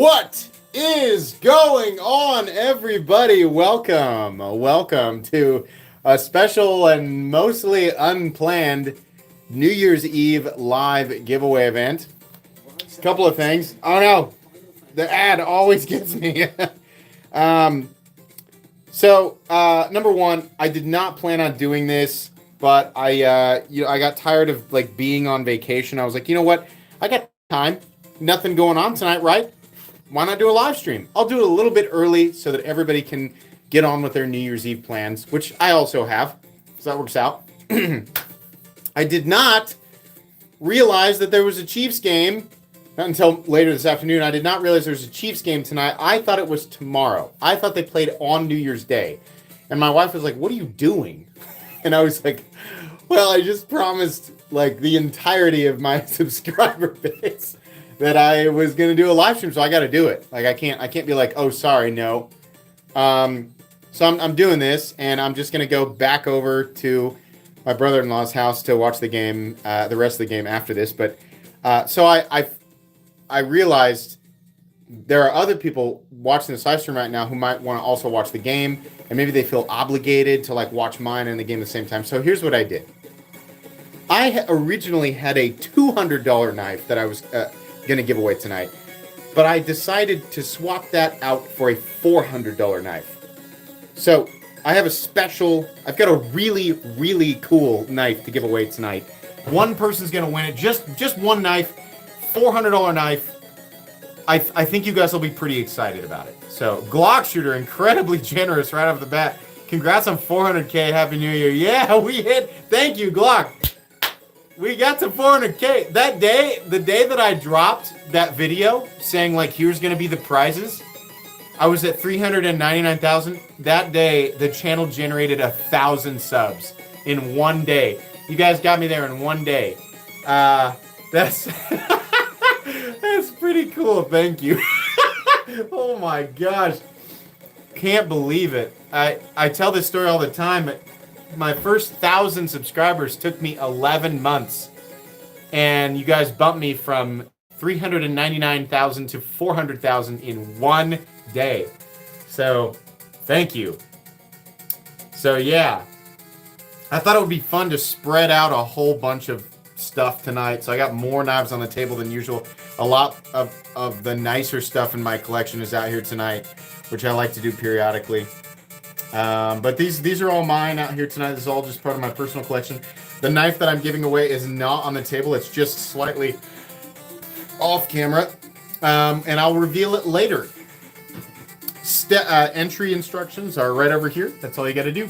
What is going on, everybody? Welcome to a special and mostly unplanned New Year's Eve live giveaway event. A couple of things. Oh no, the ad always gets me. Number one, I did not plan on doing this, but I got tired of being on vacation. I was like, you know what? I got time. Nothing going on tonight, right? Why not do a live stream? I'll do it a little bit early so that everybody can get on with their New Year's Eve plans, which I also have, so that works out. I did not realize that there was a Chiefs game, not until later this afternoon. I did not realize there was a Chiefs game tonight. I thought it was tomorrow. I thought they played on New Year's Day. And my wife was like, what are you doing? And I was like, well, I just promised the entirety of my subscriber base that I was gonna do a live stream, so I got to do it. I can't be like, oh, sorry, no. So I'm doing this, and I'm just gonna go back over to my brother-in-law's house to watch the game, the rest of the game after this. But so I realized there are other people watching this live stream right now who might want to also watch the game, and maybe they feel obligated to watch mine and the game at the same time. So here's what I did. I originally had a $200 knife that I was gonna give away tonight, but I decided to swap that out for a $400 knife. So I have I've got a really cool knife to give away tonight. One person's gonna win it, just one knife, $400 knife. I think you guys will be pretty excited about it. So Glock Shooter, incredibly generous right off the bat. Congrats on 400K, Happy New Year. Yeah, we hit, thank you Glock. We got to 400K. That day, the day that I dropped that video saying here's going to be the prizes, I was at 399,000. That day, the channel generated 1,000 subs in one day. You guys got me there in one day. That's that's pretty cool. Thank you. Oh my gosh. Can't believe it. I tell this story all the time. My first 1,000 subscribers took me 11 months, and you guys bumped me from 399,000 to 400,000 in one day. So, thank you. So yeah, I thought it would be fun to spread out a whole bunch of stuff tonight. So I got more knives on the table than usual. A lot of the nicer stuff in my collection is out here tonight, which I like to do periodically. But these are all mine out here tonight. This is all just part of my personal collection. The knife that I'm giving away is not on the table. It's just slightly off camera. And I'll reveal it later. Entry instructions are right over here. That's all you got to do.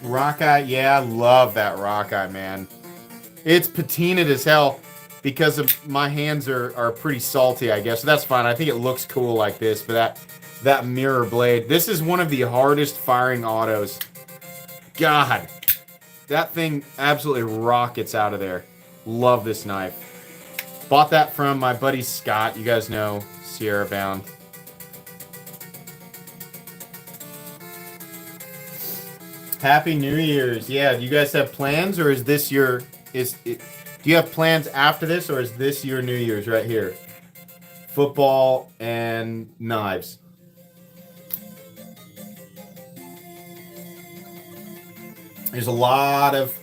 Rockeye, yeah, I love that Rockeye, man. It's patinaed as hell. Because of my hands are pretty salty, I guess. So that's fine. I think it looks cool like this, but that mirror blade. This is one of the hardest firing autos. God, that thing absolutely rockets out of there. Love this knife. Bought that from my buddy Scott. You guys know, Sierra Bound. Happy New Year's. Yeah, do you guys have plans, or is this your... Do you have plans after this, or is this your New Year's right here? Football and knives. There's a lot of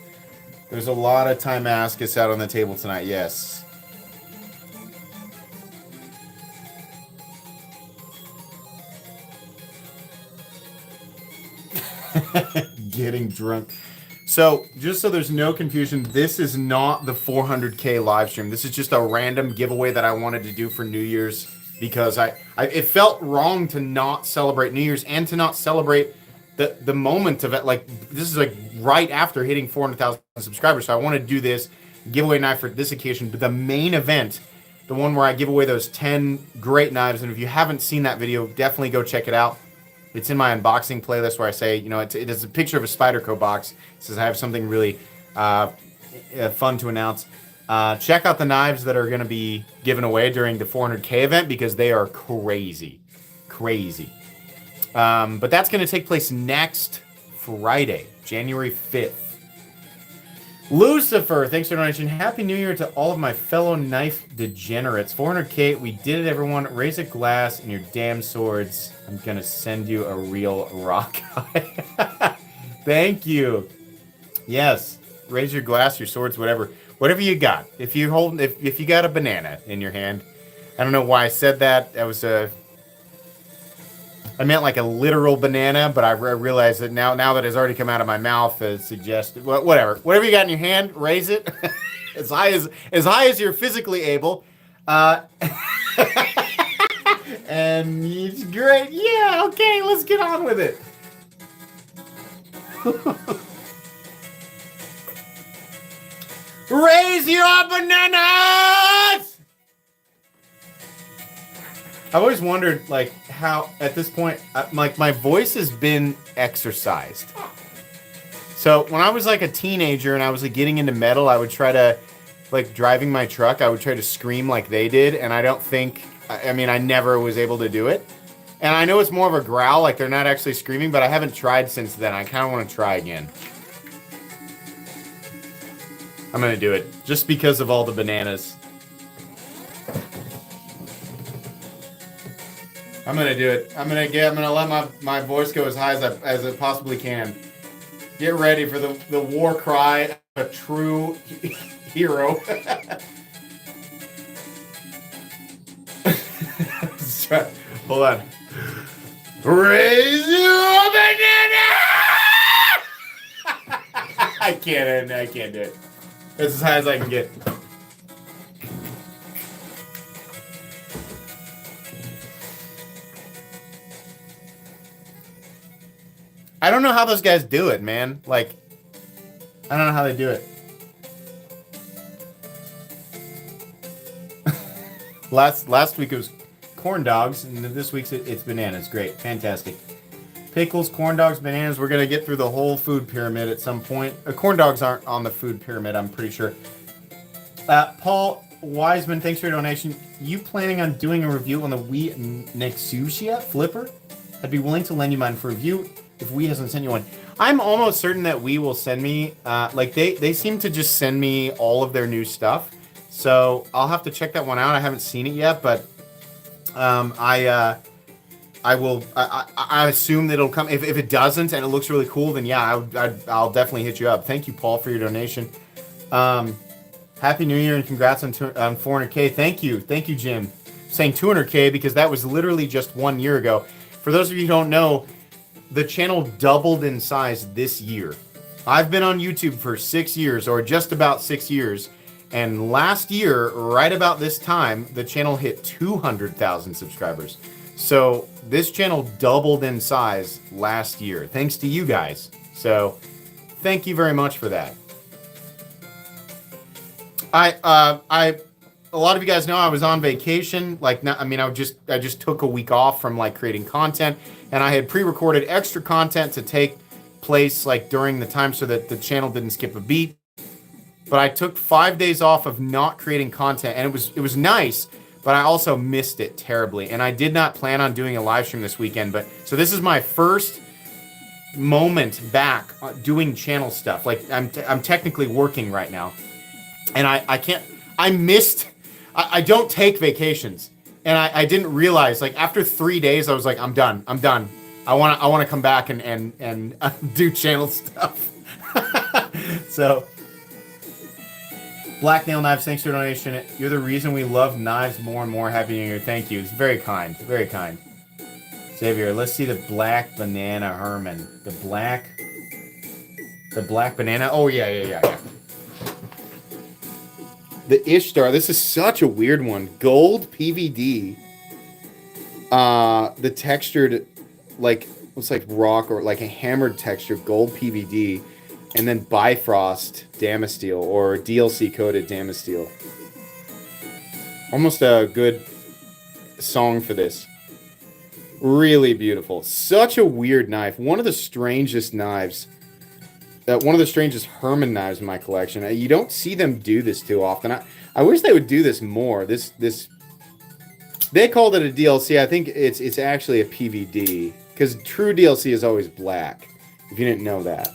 Timascus out on the table tonight. Yes. Getting drunk. So, just so there's no confusion, this is not the 400K live stream. This is just a random giveaway that I wanted to do for New Year's because it felt wrong to not celebrate New Year's and to not celebrate the moment of it. This is right after hitting 400,000 subscribers. So I want to do this giveaway knife for this occasion. But the main event, the one where I give away those 10 great knives, and if you haven't seen that video, definitely go check it out. It's in my unboxing playlist where I say, it is a picture of a Spyderco box. It says I have something really fun to announce. Check out the knives that are going to be given away during the 400K event because they are crazy. Crazy. But that's going to take place next Friday, January 5th. Lucifer, thanks for the donation. Happy New Year to all of my fellow knife degenerates. 400K, we did it, everyone. Raise a glass and your damn swords. I'm gonna send you a real rock eye. Thank you. Yes, raise your glass, your swords, whatever you got. If you got a banana in your hand, I don't know why I said that. That was I meant like a literal banana, but I realized that now that it's already come out of my mouth, it suggested whatever you got in your hand, raise it as high as you're physically able, and it's great. Yeah, okay, let's get on with it. Raise your bananas! I've always wondered, like, how at this point, like, my voice has been exercised. So when I was like a teenager and I was like getting into metal, I would try to, like, driving my truck, I would try to scream like they did, and I don't think, I mean, I never was able to do it. And I know it's more of a growl, like they're not actually screaming, but I haven't tried since then. I kind of want to try again. I'm gonna do it just because of all the bananas. I'm gonna do it. I'm gonna let my voice go as high as it possibly can. Get ready for the war cry of a true hero. Hold on. Raise your banana! I can't do it. That's as high as I can get. I don't know how those guys do it, man. Like, I don't know how they do it. Last week it was corn dogs, and this week's it's bananas. Great, fantastic. Pickles, corn dogs, bananas. We're gonna get through the whole food pyramid at some point. Corn dogs aren't on the food pyramid, I'm pretty sure. Paul Wiseman, thanks for your donation. You planning on doing a review on the Wii Nexusia flipper? I'd be willing to lend you mine for review if Wii hasn't sent you one. I'm almost certain that Wii will send me, like they seem to just send me all of their new stuff. So I'll have to check that one out. I haven't seen it yet, but I assume that it'll come. If it doesn't and it looks really cool, then yeah, I'll definitely hit you up. Thank you, Paul, for your donation. Happy New Year and congrats on 400K. Thank you, Jim. I'm saying 200K because that was literally just 1 year ago. For those of you who don't know, the channel doubled in size this year. I've been on YouTube for 6 years, or just about 6 years, and last year, right about this time, the channel hit 200,000 subscribers. So this channel doubled in size last year, thanks to you guys. So thank you very much for that. A lot of you guys know I was on vacation. Like, I just took a week off from like creating content, and I had pre-recorded extra content to take place like during the time so that the channel didn't skip a beat. But I took 5 days off of not creating content, and it was nice, but I also missed it terribly. And I did not plan on doing a live stream this weekend, but so this is my first moment back doing channel stuff. Like I'm technically working right now, and I don't take vacations, and I didn't realize, like, after 3 days I was like, I'm done. I want to come back and do channel stuff. So Black Nail Knives, thanks for the donation. You're the reason we love knives more and more. Happy New Year. Thank you. It's very kind. Very kind. Xavier, let's see the black banana Herman. The black banana. Oh, yeah. The Ishtar. This is such a weird one. Gold PVD. The textured, like, looks like rock or like a hammered texture. Gold PVD. And then Bifrost Damasteel or DLC coated Damasteel. Almost a good song for this. Really beautiful. Such a weird knife. One of the strangest knives. One of the strangest Herman knives in my collection. You don't see them do this too often. I wish they would do this more. This they called it a DLC. I think it's actually a PVD, because true DLC is always black. If you didn't know that.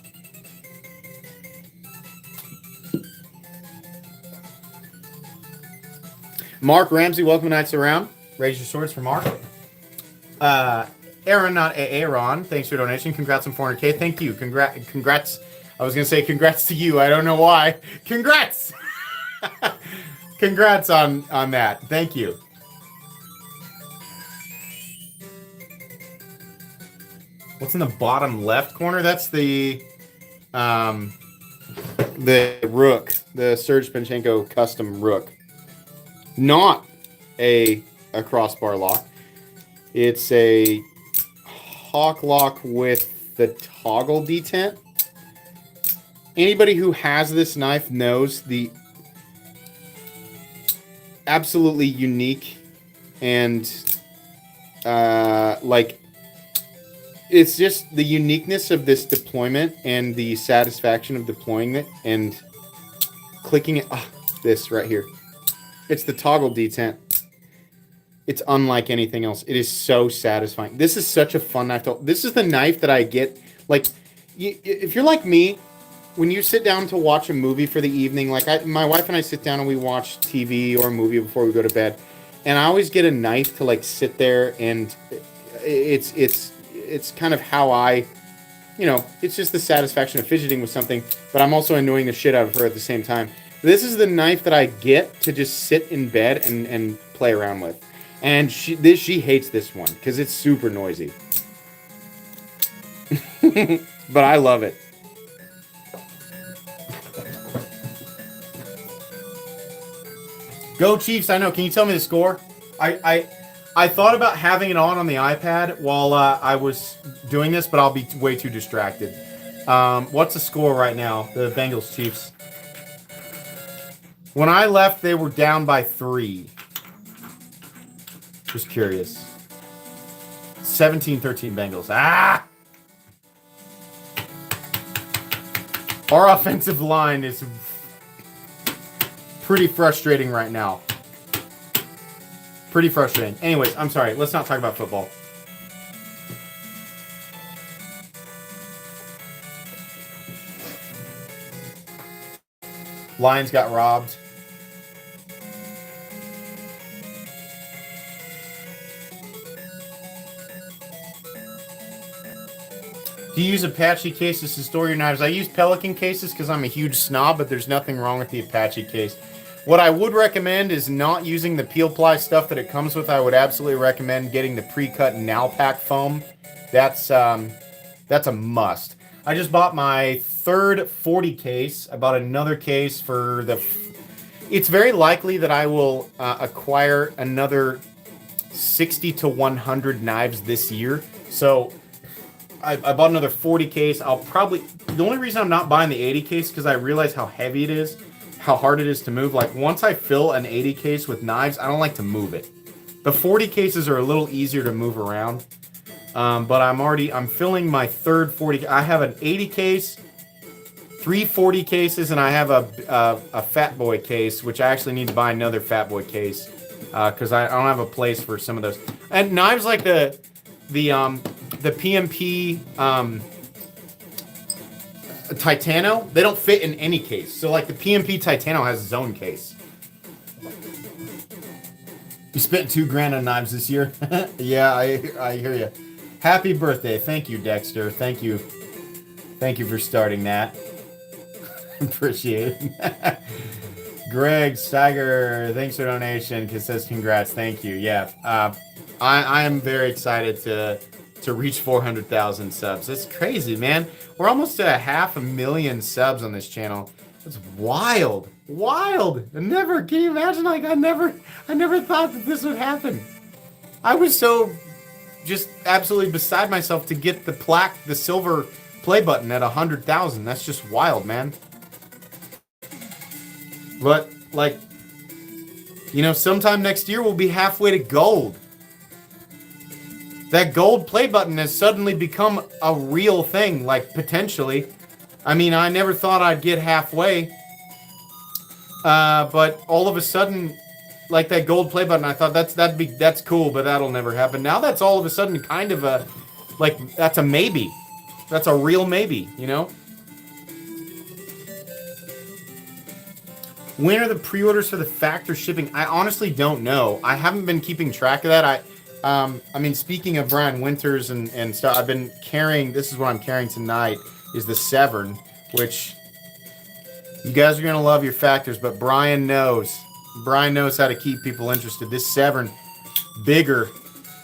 Mark Ramsey, welcome to Knights Around. Raise your swords for Mark. Aaron, not Aaron, thanks for your donation. Congrats on 400K. Thank you. Congrats. I was going to say congrats to you. I don't know why. Congrats. Congrats on that. Thank you. What's in the bottom left corner? That's the Rook, the Serge Panchenko custom Rook. Not a crossbar lock. It's a hawk lock with the toggle detent. Anybody who has this knife knows the absolutely unique and it's just the uniqueness of this deployment and the satisfaction of deploying it and clicking it. This right here. It's the toggle detent. It's unlike anything else. It is so satisfying. This is such a fun knife. This is the knife that I get. Like, if you're like me, when you sit down to watch a movie for the evening, like my wife and I sit down and we watch TV or a movie before we go to bed, and I always get a knife to like sit there, and it's kind of how I, it's just the satisfaction of fidgeting with something, but I'm also annoying the shit out of her at the same time. This is the knife that I get to just sit in bed and play around with. And she hates this one because it's super noisy. But I love it. Go Chiefs, I know. Can you tell me the score? I thought about having it on the iPad while I was doing this, but I'll be way too distracted. What's the score right now? The Bengals Chiefs. When I left, they were down by 3. Just curious. 17-13 Bengals. Ah! Our offensive line is pretty frustrating right now. Pretty frustrating. Anyways, I'm sorry. Let's not talk about football. Lions got robbed. Do you use Apache cases to store your knives? I use Pelican cases because I'm a huge snob, but there's nothing wrong with the Apache case. What I would recommend is not using the peel ply stuff that it comes with. I would absolutely recommend getting the pre-cut Nalpac foam. That's a must. I just bought my third 40 case. I bought another case for the... It's very likely that I will acquire another 60 to 100 knives this year. So I bought another 40 case. I'll probably... The only reason I'm not buying the 80 case is because I realize how heavy it is, how hard it is to move. Like, once I fill an 80 case with knives, I don't like to move it. The 40 cases are a little easier to move around. But I'm filling my third 40. I have an 80 case, 3 40 cases, and I have a Fat Boy case, which I actually need to buy another Fat Boy case because I don't have a place for some of those. And knives like the PMP Titano, they don't fit in any case. So like the PMP Titano has its own case. You spent $2,000 on knives this year. Yeah, I hear you. Happy birthday. Thank you, Dexter. Thank you. Thank you for starting that. Appreciate it. Greg Steiger, thanks for the donation. Says congrats. Thank you. Yeah. I am very excited to reach 400,000 subs. That's crazy, man. We're almost at 500,000 subs on this channel. That's wild. Wild. Can you imagine? Like, I never thought that this would happen. I was so just absolutely beside myself to get the silver play button at 100,000. That's just wild, man. But, like, sometime next year we'll be halfway to gold. That gold play button has suddenly become a real thing, like, potentially. I mean, I never thought I'd get halfway. But all of a sudden, like that gold play button, I thought that's cool, but that'll never happen. Now that's all of a sudden kind of that's a maybe. That's a real maybe, When are the pre-orders for the factor shipping? I honestly don't know. I haven't been keeping track of that. I mean, speaking of Brian Winters and stuff, I've been carrying, this is what I'm carrying tonight, is the Severn, which you guys are going to love your factors, but Brian knows. Brian knows how to keep people interested. This Severn, bigger,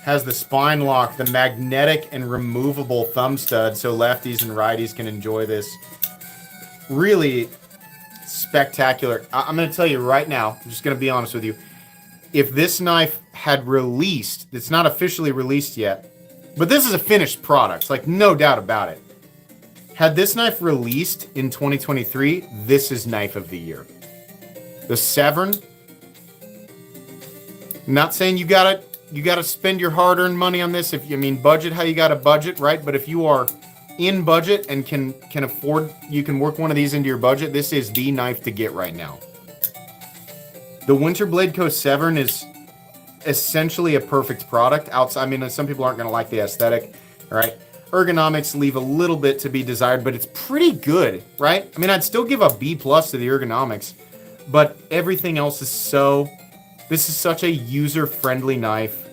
has the spine lock, the magnetic and removable thumb stud, so lefties and righties can enjoy this. Really spectacular. I'm going to tell you right now, I'm just going to be honest with you. If this knife had released, it's not officially released yet, but this is a finished product, like no doubt about it. Had this knife released in 2023, this is knife of the year. The Severn. Not saying you gotta spend your hard-earned money on this. If you mean budget, how you gotta budget, right? But if you are in budget and can afford, you can work one of these into your budget, this is the knife to get right now. The Winterblade Co. Severn is essentially a perfect product. Outside, I mean, some people aren't going to like the aesthetic, right? Ergonomics leave a little bit to be desired, but it's pretty good, right? I mean, I'd still give a B+ to the ergonomics, but everything else is so... This is such a user-friendly knife.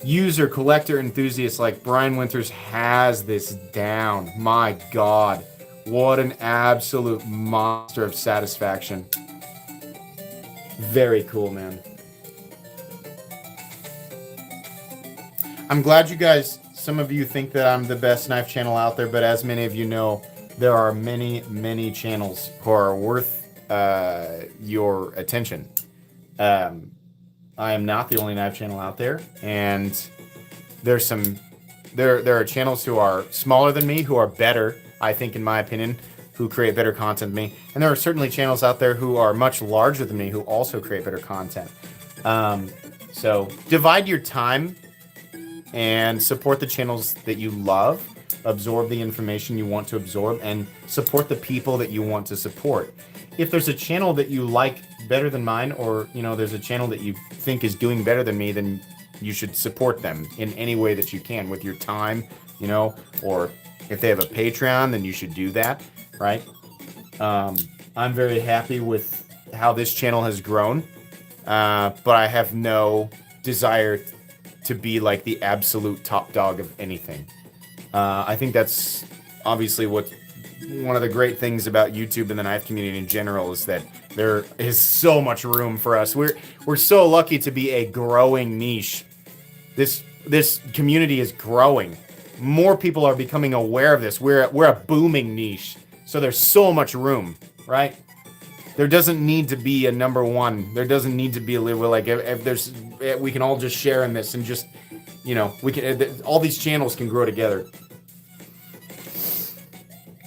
User, collector, enthusiast like Brian Winters has this down. My God. What an absolute monster of satisfaction. Very cool, man. I'm glad you guys, some of you think that I'm the best knife channel out there, but as many of you know, there are many, many channels who are worth your attention. I am not the only knife channel out there, and there are channels who are smaller than me, who are better, I think, in my opinion, who create better content than me. And there are certainly channels out there who are much larger than me who also create better content. So divide your time and support the channels that you love, absorb the information you want to absorb, and support the people that you want to support. If there's a channel that you like better than mine, or there's a channel that you think is doing better than me, then you should support them in any way that you can with your time, or if they have a Patreon, then you should do that, right? I'm very happy with how this channel has grown, but I have no desire to be like the absolute top dog of anything. I think that's obviously one of the great things about YouTube and the knife community in general is that there is so much room for us. We're so lucky to be a growing niche. This community is growing. More people are becoming aware of this. We're a booming niche. So there's so much room, right? There doesn't need to be a number one. There doesn't need to be if we can all just share in this and just, we can, all these channels can grow together.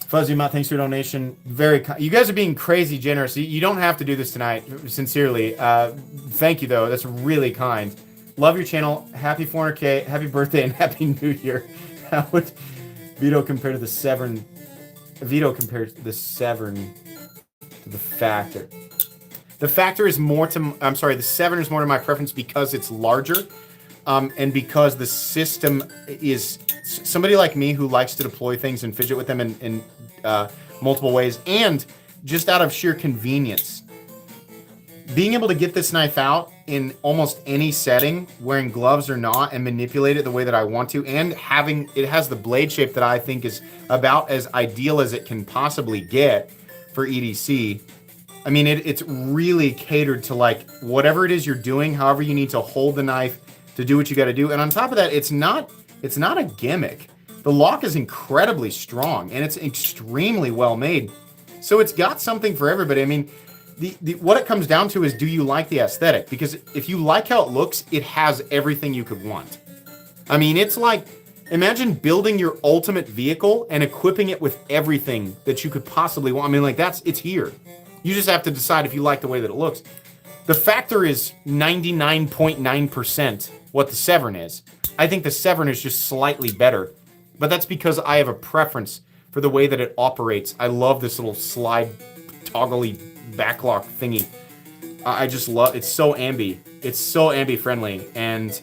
Fuzzy Mott, thanks for your donation. You guys are being crazy generous. You don't have to do this tonight, sincerely. Thank you, though. That's really kind. Love your channel. Happy 400K. Happy birthday and Happy New Year. How would Vito compare to the Severn? Vito compares the Severn to the Factor. The Factor is more to... I'm sorry, the Severn is more to my preference because it's larger. And because the system is... Somebody like me who likes to deploy things and fidget with them in multiple ways, and just out of sheer convenience. Being able to get this knife out in almost any setting, wearing gloves or not, and manipulate it the way that I want to, and it has the blade shape that I think is about as ideal as it can possibly get for EDC. I mean, it's really catered to like whatever it is you're doing, however you need to hold the knife to do what you got to do. And on top of that, it's not a gimmick. The lock is incredibly strong and it's extremely well made. So it's got something for everybody. I mean, what it comes down to is, do you like the aesthetic? Because if you like how it looks, it has everything you could want. I mean, it's like, imagine building your ultimate vehicle and equipping it with everything that you could possibly want. I mean, like it's here. You just have to decide if you like the way that it looks. The Factor is 99.9% what the Severn is. I think the Severn is just slightly better, but that's because I have a preference for the way that it operates. I love this little slide, toggly backlock thingy. I just love, it's so ambi. It's so ambi friendly, and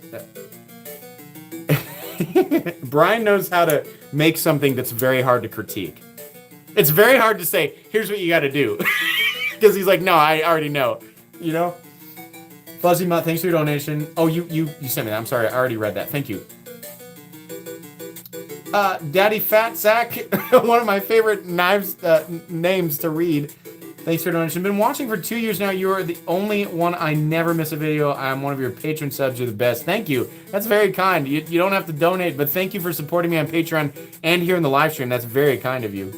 Brian knows how to make something that's very hard to critique. It's very hard to say, here's what you got to do. Because he's like, no, I already know. You know? Fuzzy Mutt, thanks for your donation. Oh, you sent me that. I'm sorry. I already read that. Thank you. Daddy Fat Sack, one of my favorite names to read. Thanks for your donation. Been watching for 2 years now. You are the only one I never miss a video. I'm one of your Patreon subs. You're the best. Thank you. That's very kind. You don't have to donate, but thank you for supporting me on Patreon and here in the live stream. That's very kind of you.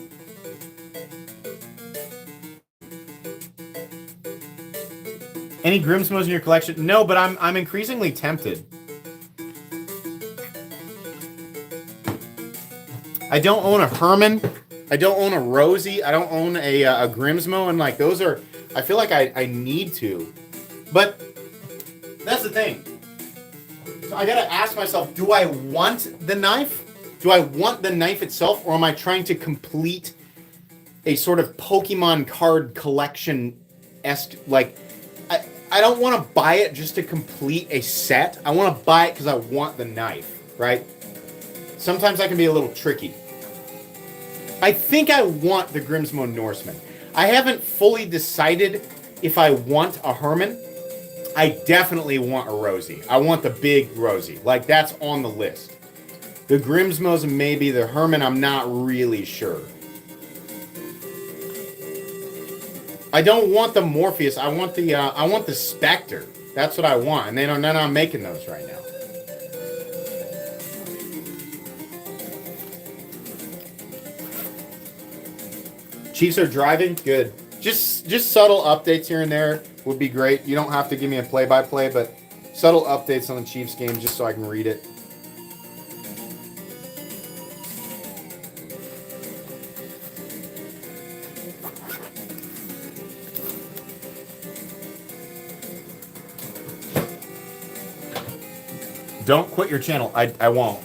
Any Grimsmos in your collection? No, but I'm increasingly tempted. I don't own a Herman. I don't own a Rosie. I don't own a Grimsmo, and like those are. I feel like I need to, but that's the thing. So I gotta ask myself: do I want the knife? Do I want the knife itself, or am I trying to complete a sort of Pokemon card collection-esque like? I don't want to buy it just to complete a set. I want to buy it because I want the knife, right? Sometimes I can be a little tricky. I think I want the Grimsmo Norseman. I haven't fully decided if I want a Herman. I definitely want a Rosie. I want the big Rosie. Like, that's on the list. The Grimsmos and maybe the Herman, I'm not really sure. I don't want the Morpheus. I want the Spectre. That's what I want. And they're not making those right now. Chiefs are driving? Good. Just subtle updates here and there would be great. You don't have to give me a play-by-play, but subtle updates on the Chiefs game just so I can read it. Don't quit your channel. I won't.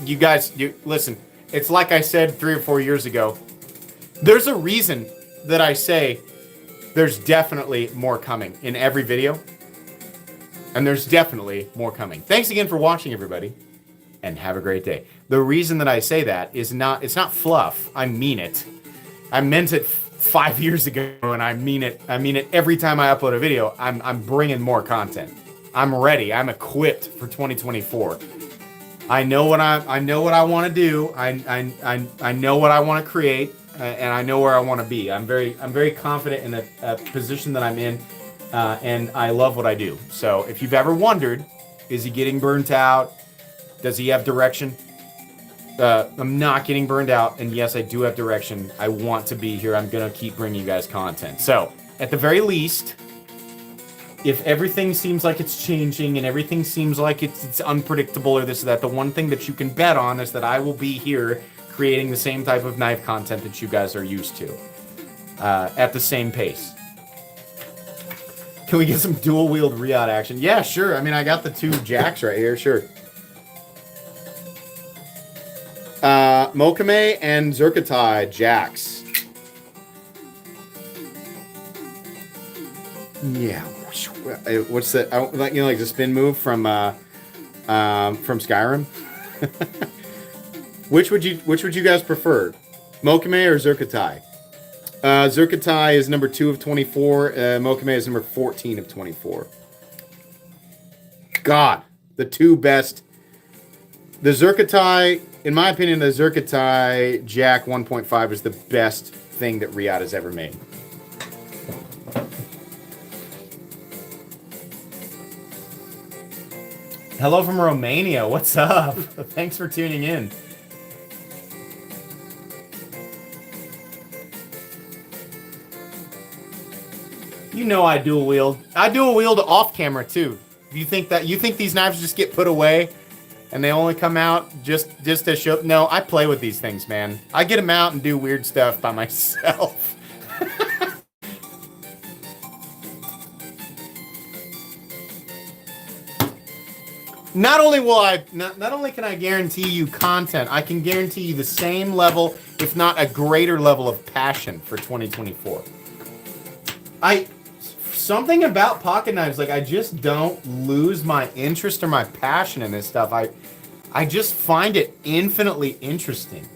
You guys, listen. It's like I said 3 or 4 years ago. There's a reason that I say there's definitely more coming in every video. And there's definitely more coming. Thanks again for watching, everybody. And have a great day. The reason that I say that is it's not fluff. I mean it. I meant it 5 years ago, and I mean it. I mean it every time I upload a video. I'm bringing more content. I'm ready. I'm equipped for 2024. I know what I want to do. I know what I want to create. And I know where I want to be. I'm very confident in the position that I'm in, and I love what I do. So if you've ever wondered, is he getting burnt out? Does he have direction? I'm not getting burned out, and yes, I do have direction. I want to be here. I'm gonna keep bringing you guys content. So at the very least, if everything seems like it's changing and everything seems like it's unpredictable or this or that, the one thing that you can bet on is that I will be here creating the same type of knife content that you guys are used to at the same pace. Can we get some dual wield Riot action? Yeah, sure. I mean, I got the 2 jacks right here. Sure. Mokame and Zerkatai jacks. Yeah. What's that? Like, you know, like the spin move from Skyrim. Which would you guys prefer, Mokame or Zerkatai? Zerkatai is number 2 of 24. Mokame is number 14 of 24. God, the 2 best. The Zerkatai, in my opinion, the Zerkatai Jack 1.5 is the best thing that Riot has ever made. Hello from Romania. What's up? Thanks for tuning in. You know I dual wield. I dual wield off camera too. You think these knives just get put away and they only come out just to show? No, I play with these things, man. I get them out and do weird stuff by myself. Not only can I guarantee you content, I can guarantee you the same level, if not a greater level of passion for 2024. Something about pocket knives, like I just don't lose my interest or my passion in this stuff. I just find it infinitely interesting.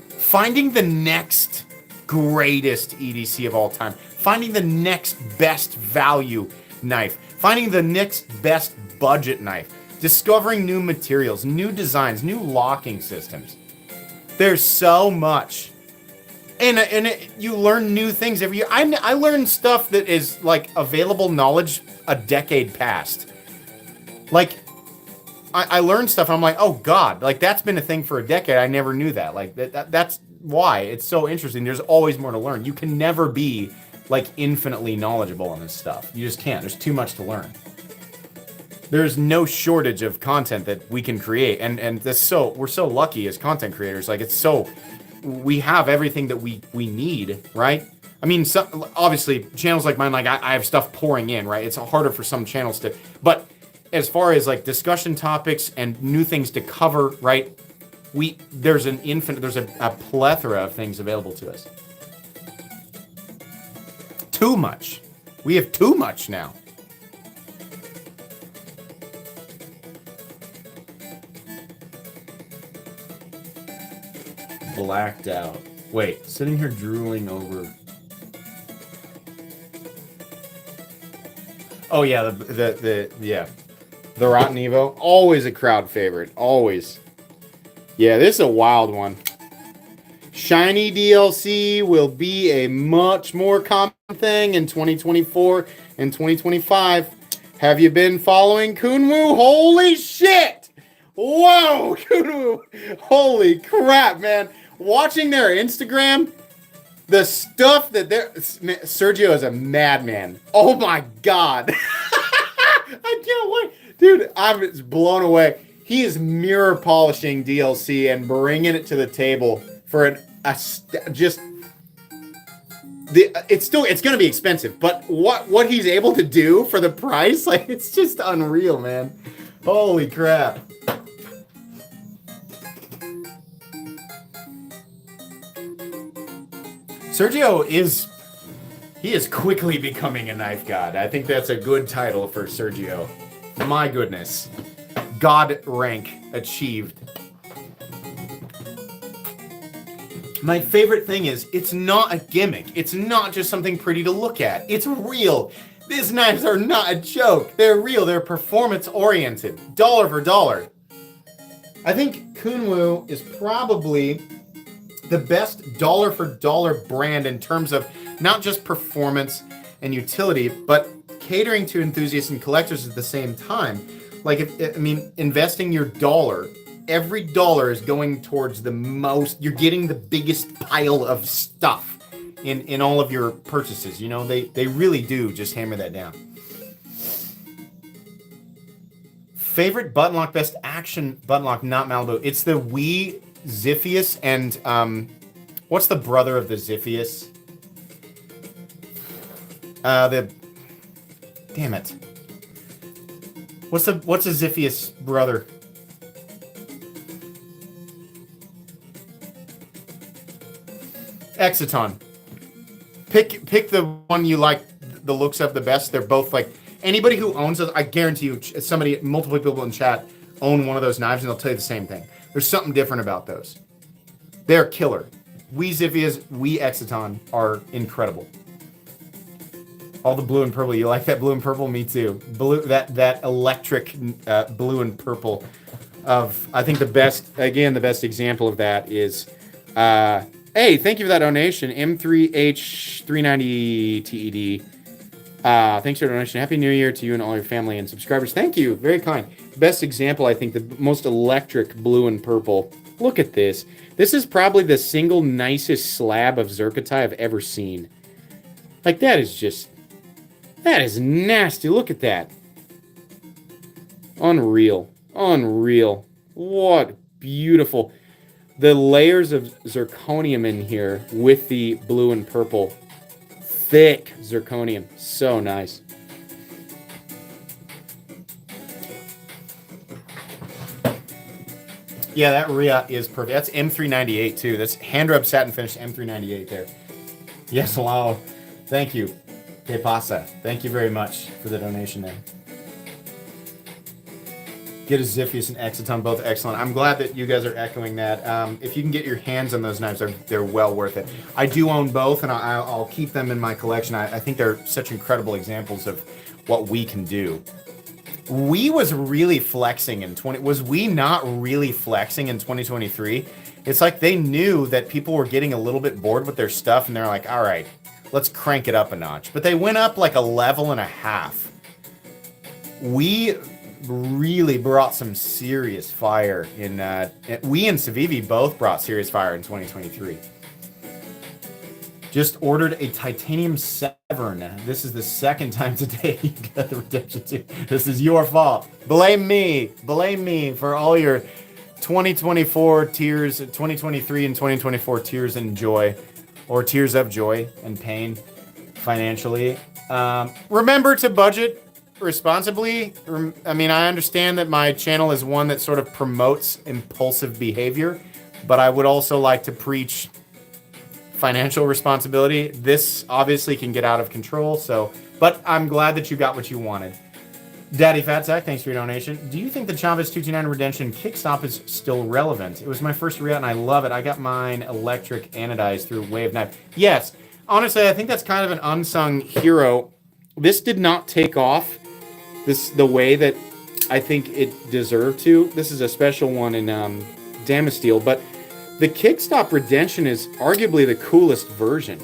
Finding the next greatest EDC of all time. finding the next best value knife, finding the next best budget knife, discovering new materials, new designs, new locking systems. There's so much. And you learn new things every year. I learn stuff that is like available knowledge a decade past. Like, I learned stuff and I'm like, oh God, like that's been a thing for a decade. I never knew that. Like that's why it's so interesting. There's always more to learn. You can never be like infinitely knowledgeable on this stuff. You just can't. There's too much to learn. There's no shortage of content that we can create. And we're so lucky as content creators. Like we have everything that we need, right? I mean, obviously channels like mine, like I have stuff pouring in, right? It's harder for some channels but as far as like discussion topics and new things to cover, right? There's a plethora of things available to us. Too much. We have too much now. Blacked out. Wait, sitting here drooling over. Oh yeah, the Rotten Evo, always a crowd favorite, always. Yeah, this is a wild one. Shiny DLC will be a much more common thing in 2024 and 2025. Have you been following Kunwu? Holy shit! Whoa, Kunwu! Holy crap, man! Watching their Instagram, the stuff that Sergio is a madman. Oh my God. I can't wait. Dude, I'm blown away. He is mirror polishing DLC and bringing it to the table for it's going to be expensive, but what he's able to do for the price, like it's just unreal, man. Holy crap. Sergio is quickly becoming a knife god. I think that's a good title for Sergio. My goodness. God rank achieved. My favorite thing is, it's not a gimmick. It's not just something pretty to look at. It's real. These knives are not a joke. They're real. They're performance oriented. Dollar for dollar. I think Kunwu is probably the best dollar for dollar brand in terms of not just performance and utility, but catering to enthusiasts and collectors at the same time. Like, investing your dollar, every dollar is going towards you're getting the biggest pile of stuff in all of your purchases. You know, they really do just hammer that down. Favorite button lock, best action button lock, not Malibu. It's the Wii Ziphius and what's the brother of the Ziphius? Damn it. What's a Ziphius brother? Exiton. Pick the one you like the looks of the best. They're both like anybody who owns it. I guarantee you, multiple people in chat own one of those knives, and they'll tell you the same thing. There's something different about those. They're killer. Wii Ziphias, Wii Exiton are incredible. All the blue and purple. You like that blue and purple? Me too. Blue, that electric blue and purple. I think the best example of that is. Hey, thank you for that donation, M3H390TED. Thanks for the donation. Happy New Year to you and all your family and subscribers. Thank you. Very kind. Best example, I think, the most electric blue and purple. Look at this. This is probably the single nicest slab of Zerkatite I've ever seen. Like, that is nasty. Look at that. Unreal. What beautiful. The layers of zirconium in here with the blue and purple. Thick zirconium. So nice. Yeah, that Rhea is perfect. That's M398 too. That's hand rub satin finish M398 there. Yes, wow. Thank you. Que pasa. Thank you very much for the donation there. Get a Ziphius and Exciton, both excellent. I'm glad that you guys are echoing that. If you can get your hands on those knives, they're well worth it. I do own both, and I'll keep them in my collection. I think they're such incredible examples of what we can do. Was we not really flexing in 2023? It's like they knew that people were getting a little bit bored with their stuff, and they're like, all right, let's crank it up a notch. But they went up like a level and a half. We really brought some serious fire in we and Civivi both brought serious fire in 2023. Just ordered a titanium Severn. This is the second time today you got the redemption too. This is your fault. Blame me for all your 2024 tears, 2023 and 2024 tears and joy, or tears of joy and pain financially. Remember to budget responsibly. I mean, I understand that my channel is one that sort of promotes impulsive behavior, but I would also like to preach financial responsibility. This obviously can get out of control, but I'm glad that you got what you wanted. Daddy Fat Sack, thanks for your donation. Do you think the Chavez 229 Redemption kickstop is still relevant? It was my first re-out and I love it. I got mine electric anodized through Wave Knife. Yes, honestly, I think that's kind of an unsung hero. This did not take off the way that I think it deserved to. This is a special one in Damasteel, but the kickstop Redemption is arguably the coolest version.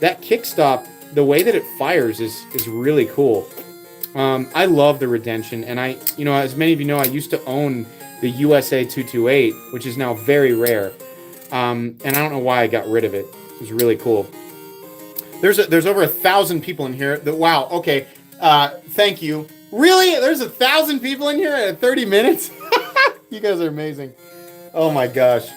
That kickstop, the way that it fires is really cool. I love the Redemption, and as many of you know, I used to own the USA 228, which is now very rare. And I don't know why I got rid of it. It was really cool. There's over 1,000 people in here. Wow. Okay. Thank you. Really? There's 1,000 people in here at 30 minutes? You guys are amazing. Oh my gosh.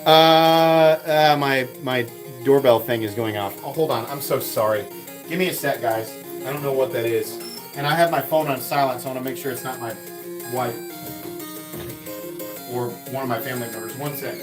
My doorbell thing is going off. Oh, hold on. I'm so sorry. Give me a sec, guys. I don't know what that is. And I have my phone on silent, so I want to make sure it's not my wife or one of my family members. One sec.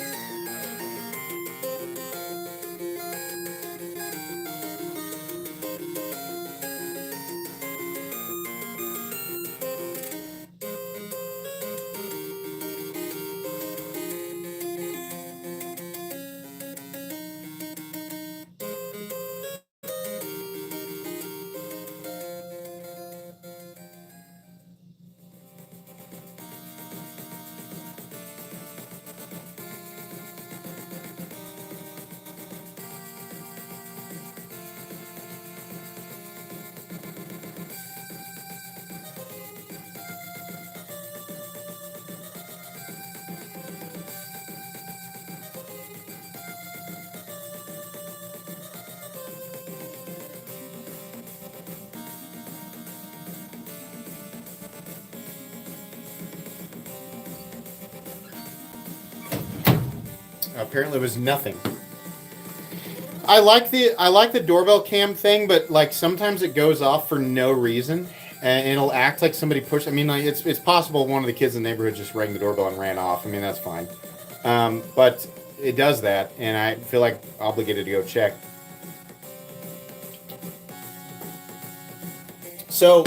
Apparently it was nothing. I like the doorbell cam thing, but like sometimes it goes off for no reason, and it'll act like somebody pushed. I mean, like it's possible one of the kids in the neighborhood just rang the doorbell and ran off. I mean, that's fine, but it does that, and I feel like obligated to go check. So,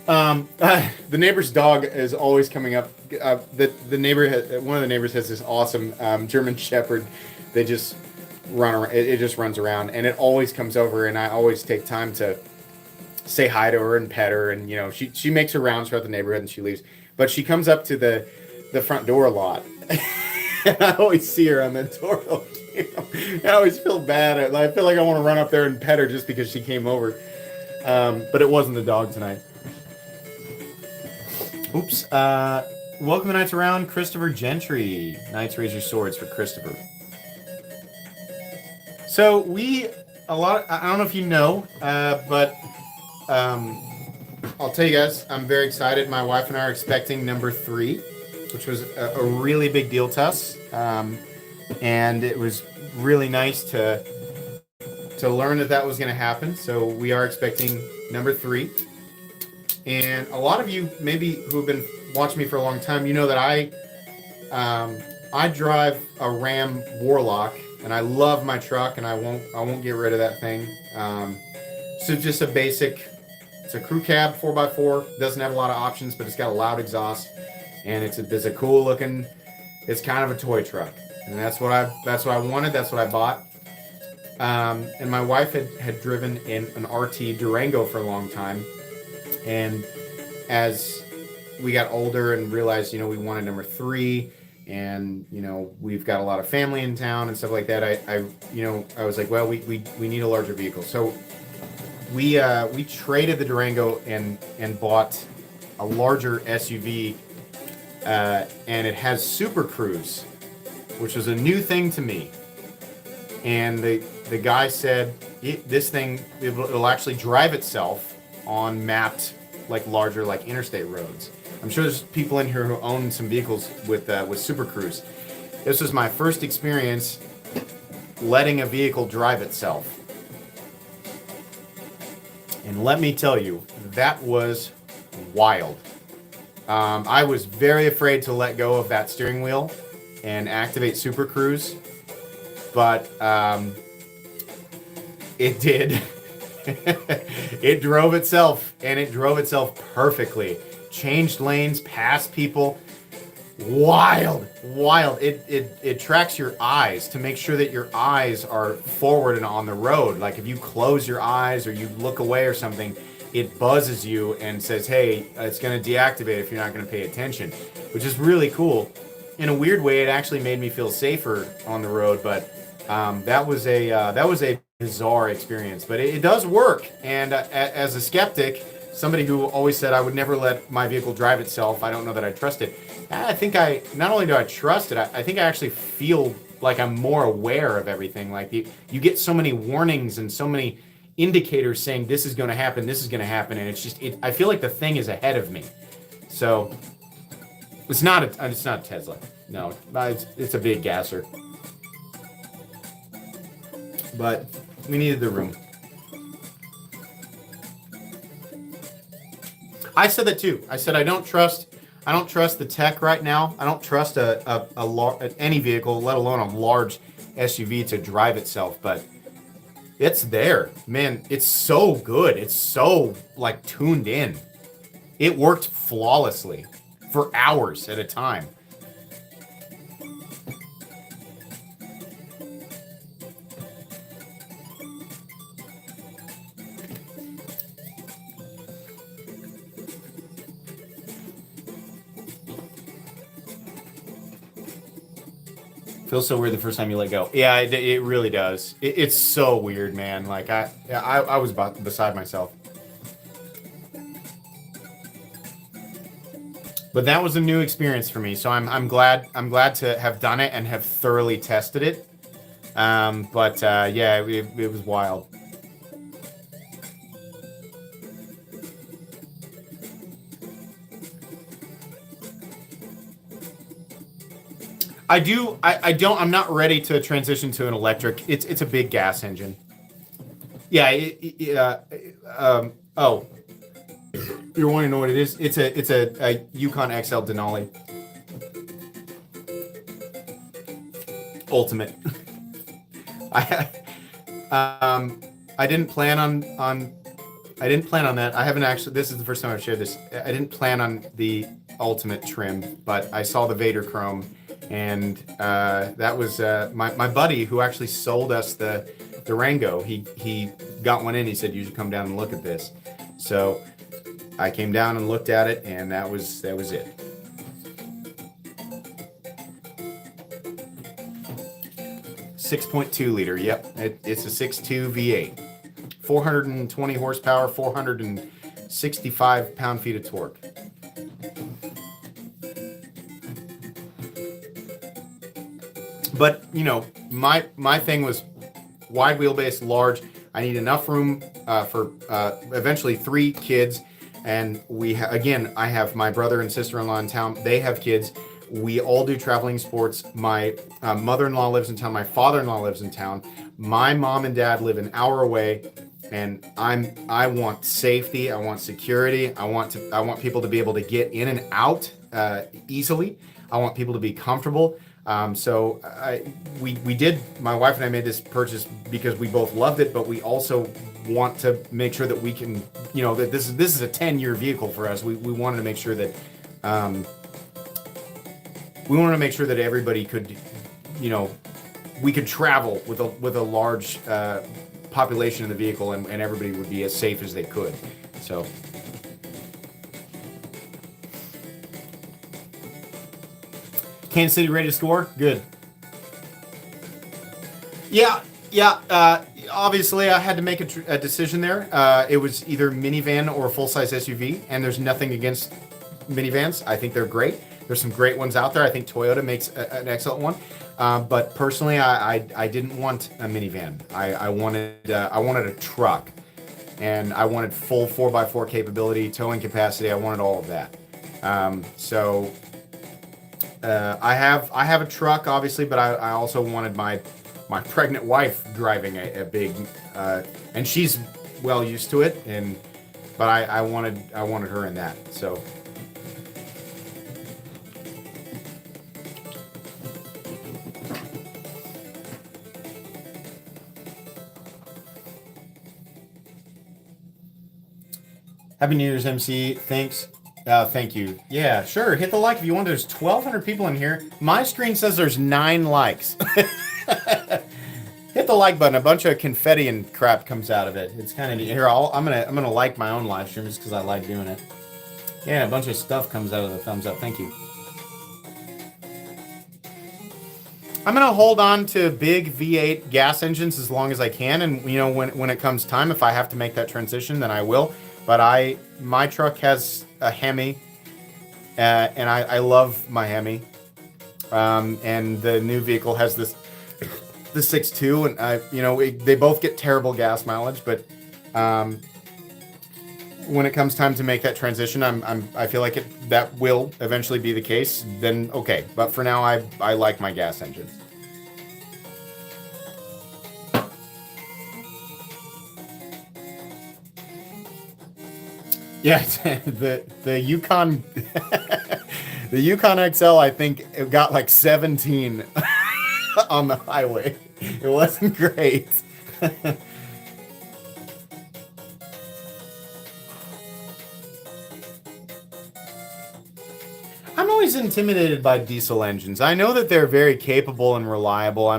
the neighbor's dog is always coming up. The neighbor, one of the neighbors has this awesome German Shepherd. They just run around. It just runs around, and it always comes over. And I always take time to say hi to her and pet her. And she makes her rounds throughout the neighborhood and she leaves. But she comes up to the front door a lot, and I always see her on the doorbell. I always feel bad. I feel like I want to run up there and pet her just because she came over. But it wasn't the dog tonight. Oops. Welcome to Knights Around, Christopher Gentry. Knights raise your swords for Christopher. So I don't know if you know, but I'll tell you guys, I'm very excited. My wife and I are expecting number 3, which was a really big deal to us. And it was really nice to learn that was going to happen. So we are expecting number 3. And a lot of you maybe who have been watching me for a long time, you know that I drive a Ram Warlock, and I love my truck, and I won't get rid of that thing. So just a basic It's a crew cab 4x4. Doesn't have a lot of options, but it's got a loud exhaust, and it's a cool looking. It's kind of a toy truck, and that's what I wanted. That's what I bought. And my wife had driven in an RT Durango for a long time, and as we got older and realized, we wanted number three, and we've got a lot of family in town and stuff like that. I was like, well, we need a larger vehicle, so we traded the Durango and bought a larger SUV, and it has Super Cruise, which was a new thing to me. And the guy said this thing it'll actually drive itself on mapped larger interstate roads. I'm sure there's people in here who own some vehicles with Super Cruise. This was my first experience letting a vehicle drive itself. And let me tell you, that was wild. I was very afraid to let go of that steering wheel and activate Super Cruise, but it did. It drove itself, and it drove itself perfectly. Changed lanes, passed people. Wild. It tracks your eyes to make sure that your eyes are forward and on the road. Like if you close your eyes or you look away or something, it buzzes you and says, hey, it's going to deactivate if you're not going to pay attention, which is really cool. In a weird way, it actually made me feel safer on the road, but that was a bizarre experience. But it does work, and as a skeptic, somebody who always said I would never let my vehicle drive itself, I don't know that I trust it. I think not only do I trust it, I think I actually feel like I'm more aware of everything. Like you get so many warnings and so many indicators saying this is going to happen, and it's just I feel like the thing is ahead of me. So it's not a Tesla. No, it's a big gasser. But we needed the room. I said that too. I said I don't trust the tech right now. I don't trust any vehicle, let alone a large SUV, to drive itself. But it's there, man. It's so good. It's so tuned in. It worked flawlessly for hours at a time. Feels so weird the first time you let go. Yeah, it really does. It's so weird, man. Like I was beside myself. But that was a new experience for me. So I'm glad to have done it and have thoroughly tested it. Yeah, it was wild. I'm not ready to transition to an electric. It's a big gas engine. Yeah. Oh, you're wanting to know what it is? It's a Yukon XL Denali. Ultimate. I didn't plan on that. I haven't actually. This is the first time I've shared this. I didn't plan on the Ultimate trim, but I saw the Vader Chrome. And that was my buddy who actually sold us the Durango. He got one in. He said, you should come down and look at this. So I came down and looked at it, and that was it. .2 liter. Yep, it's a 6.2 V8, 420 horsepower, 465 pound-feet of torque. But my thing was wide wheelbase, large. I need enough room for eventually 3 kids, and I have my brother and sister-in-law in town. They have kids. We all do traveling sports. My mother-in-law lives in town. My father-in-law lives in town. My mom and dad live an hour away, and I want safety. I want security. I want people to be able to get in and out easily. I want people to be comfortable. We did. My wife and I made this purchase because we both loved it, but we also want to make sure that we can, that this is a 10-year vehicle for us. We wanted to make sure that everybody could, we could travel with a large population in the vehicle, and everybody would be as safe as they could. So. Kansas City ready to score? Good. Yeah. Obviously, I had to make a decision there. It was either minivan or full-size SUV, and there's nothing against minivans. I think they're great. There's some great ones out there. I think Toyota makes an excellent one. But personally, I didn't want a minivan. I wanted a truck, and I wanted full 4x4 capability, towing capacity. I wanted all of that. So I have a truck, obviously, but I also wanted my pregnant wife driving a big, and she's well used to it, but I wanted her in that. So. Happy New Year's, MC. Thanks. Thank you. Yeah, sure. Hit the like if you want. There's 1,200 people in here. My screen says there's 9 likes. Hit the like button. A bunch of confetti and crap comes out of it. It's kind of neat. Here, I'm gonna like my own live stream just because I like doing it. Yeah, a bunch of stuff comes out of the thumbs up. Thank you. I'm gonna hold on to big V8 gas engines as long as I can, and when it comes time, if I have to make that transition, then I will. But my truck has a Hemi, and I love my Hemi. And the new vehicle has the 6.2, and they both get terrible gas mileage. But when it comes time to make that transition, I feel like that will eventually be the case. Then okay, but for now, I like my gas engines. Yeah, the Yukon, the Yukon XL, I think it got like 17 on the highway. It wasn't great. I'm always intimidated by diesel engines. I know that they're very capable and reliable. I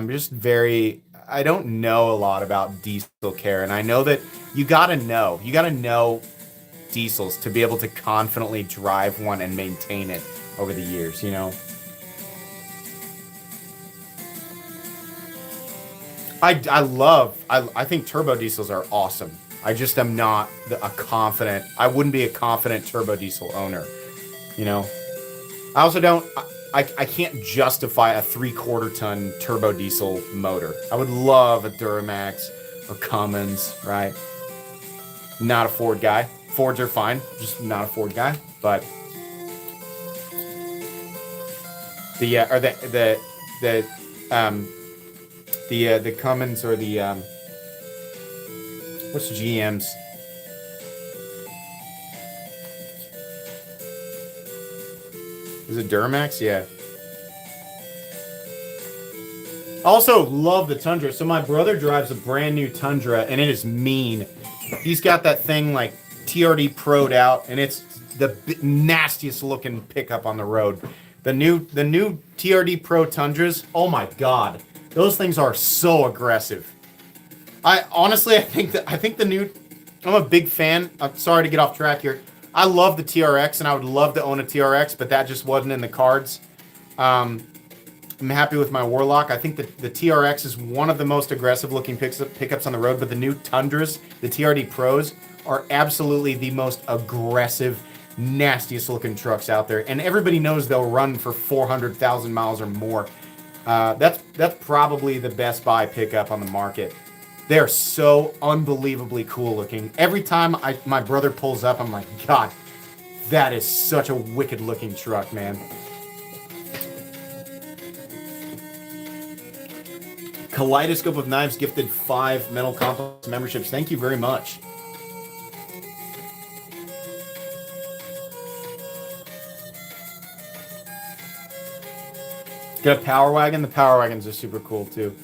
don't know a lot about diesel care, and I know that you gotta know diesels to be able to confidently drive one and maintain it over the years, I think turbo diesels are awesome. I just am not I wouldn't be a confident turbo diesel owner, I also I can't justify a 3/4 ton turbo diesel motor. I would love a Duramax or Cummins, right? Not a Ford guy. Fords are fine, just not a Ford guy. But the Cummins or the what's GM's? Is it Duramax? Yeah. Also love the Tundra. So my brother drives a brand new Tundra, and it is mean. He's got that thing like TRD Pro'd out, and it's the nastiest looking pickup on the road. The new TRD Pro Tundras, oh my god, those things are so aggressive. I think the new. I'm a big fan. I'm sorry to get off track here. I love the TRX, and I would love to own a TRX, but that just wasn't in the cards. I'm happy with my Warlock. I think that the TRX is one of the most aggressive looking pickups on the road, but the new Tundras, the TRD Pros, are absolutely the most aggressive, nastiest looking trucks out there. And everybody knows they'll run for 400,000 miles or more. That's probably the best buy pickup on the market. They're so unbelievably cool looking. Every time my brother pulls up, I'm like, God, that is such a wicked looking truck, man. Kaleidoscope of Knives gifted 5 Metal Complex memberships. Thank you very much. Got a Power Wagon. The Power Wagons are super cool too.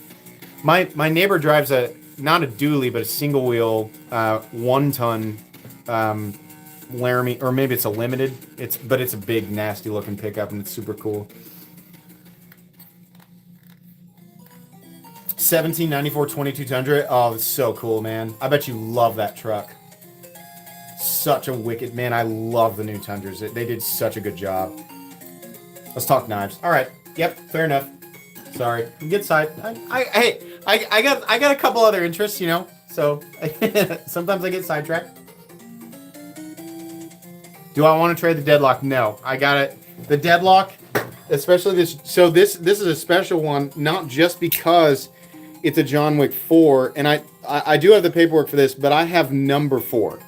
My neighbor drives a not a dually, but a single wheel, 1 ton Laramie, or maybe it's a limited. But it's a big, nasty looking pickup, and it's super cool. 1794 2200. Oh, it's so cool, man. I bet you love that truck. Such a wicked, man. I love the new Tundras. They did such a good job. Let's talk knives. All right. Yep. Fair enough. Sorry. Get side. I got a couple other interests, you know. So sometimes I get sidetracked. Do I want to trade the deadlock? No. I got it. The deadlock, especially this. So this is a special one, not just because it's a John Wick 4, and I do have the paperwork for this, but I have number 4.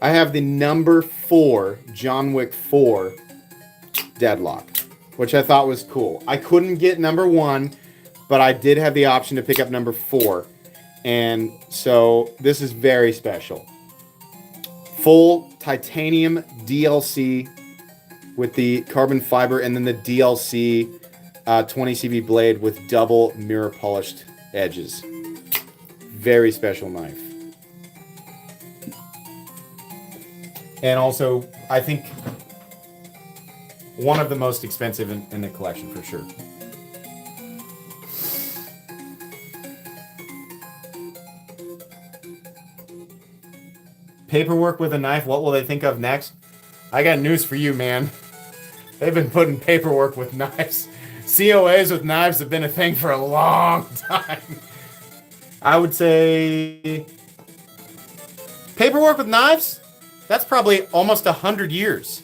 I have the number 4 John Wick 4 deadlock, which I thought was cool. I couldn't get number 1, but I did have the option to pick up number 4. And so this is very special. Full titanium DLC with the carbon fiber, and then the DLC 20 CV blade with double mirror polished edges. Very special knife. And also, I think one of the most expensive in the collection for sure. Paperwork with a knife, what will they think of next? I got news for you, man. They've been putting paperwork with knives. COAs with knives have been a thing for a long time. I would say paperwork with knives? That's probably almost 100 years.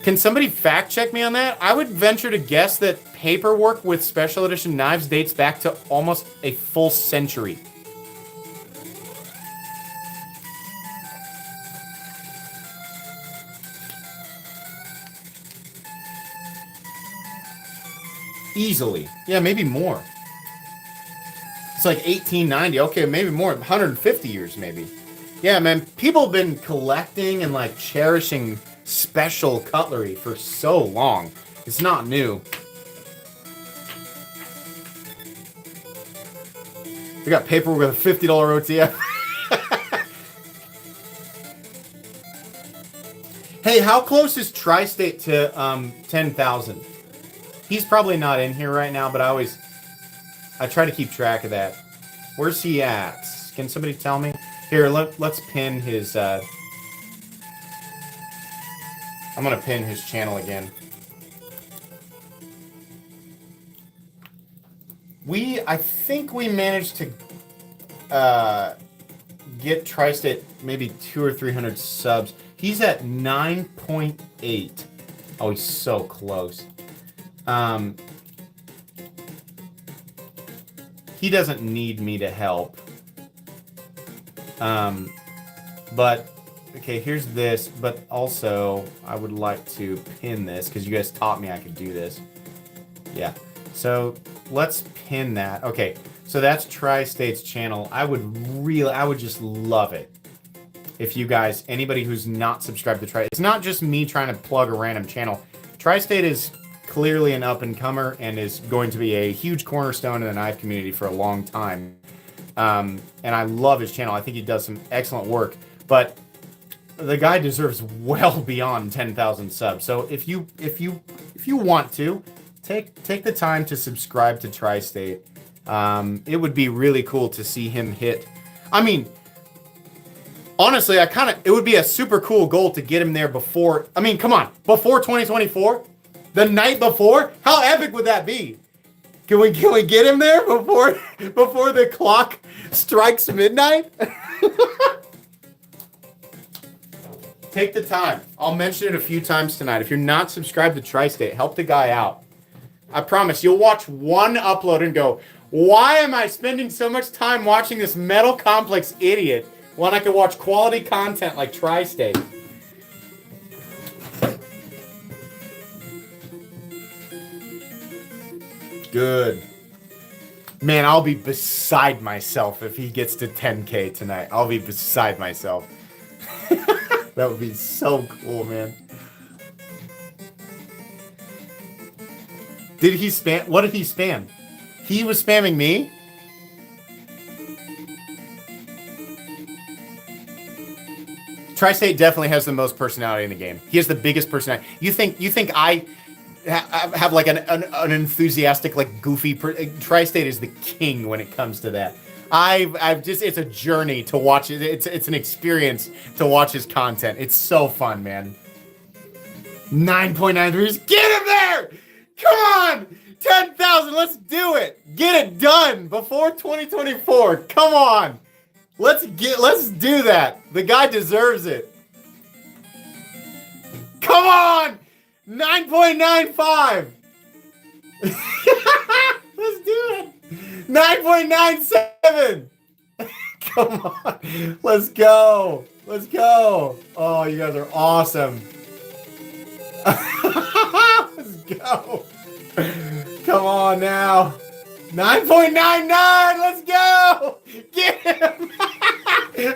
Can somebody fact check me on that? I would venture to guess that paperwork with special edition knives dates back to almost a full century. Easily. Yeah, maybe more. It's like 1890. Okay, maybe more. 150 years, maybe. Yeah, man. People have been collecting and, like, cherishing special cutlery for so long. It's not new. We got paperwork with a $50 OTF. Hey, how close is Tri-State to 10,000? He's probably not in here right now, but I try to keep track of that. Where's he at? Can somebody tell me? Here, let's pin his, I'm gonna pin his channel again. I think we managed to get Tri-State maybe 200 or 300 subs. He's at 9.8. Oh, he's so close. He doesn't need me to help. But, okay, here's this. But also, I would like to pin this, because you guys taught me I could do this. Yeah. So, let's pin that. Okay, so that's Tri-State's channel. I would just love it if you guys, anybody who's not subscribed to Tri-State, it's not just me trying to plug a random channel. Tri-State is clearly an up-and-comer and is going to be a huge cornerstone in the knife community for a long time. And I love his channel. I think he does some excellent work. But the guy deserves well beyond 10,000 subs. So if you want to, take the time to subscribe to Tri-State. It would be really cool to see him hit. I mean, honestly, it would be a super cool goal to get him there before. I mean, come on, before 2024. The night before? How epic would that be? Can we get him there before the clock strikes midnight? Take the time. I'll mention it a few times tonight. If you're not subscribed to Tri-State, help the guy out. I promise you'll watch one upload and go, why am I spending so much time watching this Metal Complex idiot when I can watch quality content like Tri-State? Good. Man, I'll be beside myself if he gets to 10K tonight. I'll be beside myself. That would be so cool, man. Did he spam? What did he spam? He was spamming me? Tri-State definitely has the most personality in the game. He has the biggest personality. You think I have like an enthusiastic, like goofy? Tri-State is the king when it comes to that. I've just, it's a journey to watch it. It's an experience to watch his content. It's so fun, man. 9.93s. Get him there! Come on! 10,000. Let's do it. Get it done before 2024. Come on. Let's do that. The guy deserves it. Come on! 9.95. Let's do it. 9.97. Come on. Let's go. Let's go. Oh, you guys are awesome. Let's go. Come on now. 9.99. Let's go. Get him.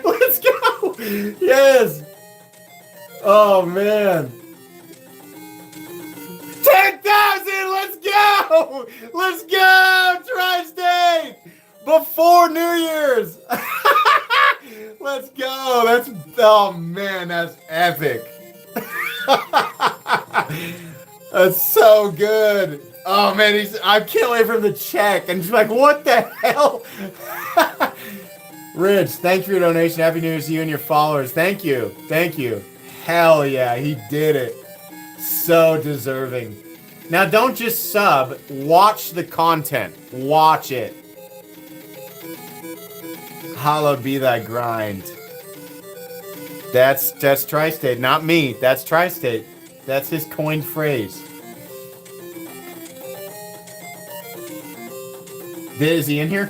Let's go. Yes. Oh, man. 10,000. Let's go. Let's go. Tri-State. Before New Year's. Let's go. That's, oh, man. That's epic. That's so good. Oh man, I can't wait for him to check and just like, what the hell? Rich, thanks for your donation. Happy New Year to you and your followers. Thank you. Thank you. Hell yeah, he did it. So deserving. Now don't just sub, watch the content. Watch it. Hallowed be thy grind. That's Tri-State, not me. That's Tri-State. That's his coined phrase. Is he in here?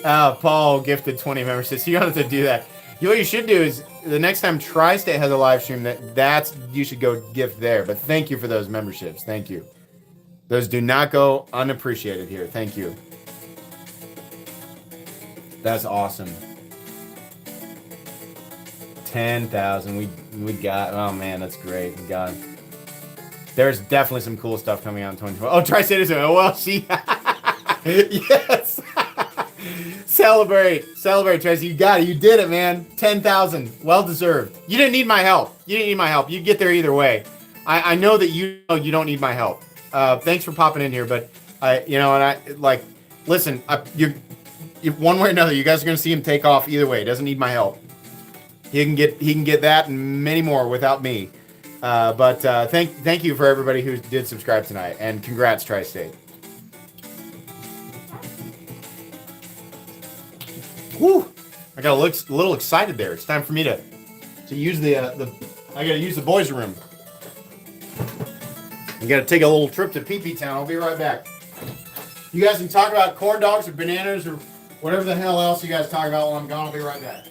Paul gifted 20 memberships. You don't have to do that. What you should do is the next time Tri-State has a live stream, that's you should go gift there. But thank you for those memberships. Thank you. Those do not go unappreciated here. Thank you. That's awesome. 10,000. We got. Oh man, that's great. We got. There's definitely some cool stuff coming out in 2020. Oh, Tri-State is. Oh well, she. Yes. Celebrate, Tracy. You got it. You did it, man. 10,000. Well deserved. You didn't need my help. You'd get there either way. I know that you know you don't need my help. Thanks for popping in here, but listen. One way or another, you guys are gonna see him take off either way. He doesn't need my help. He can get that and many more without me. But thank you for everybody who did subscribe tonight, and congrats, Tri-State. Whew! I got a little excited there. It's time for me to use the I gotta use the boys' room. I gotta take a little trip to Pee-Pee Town. I'll be right back. You guys can talk about corn dogs or bananas or whatever the hell else you guys talk about while I'm gone. I'll be right back.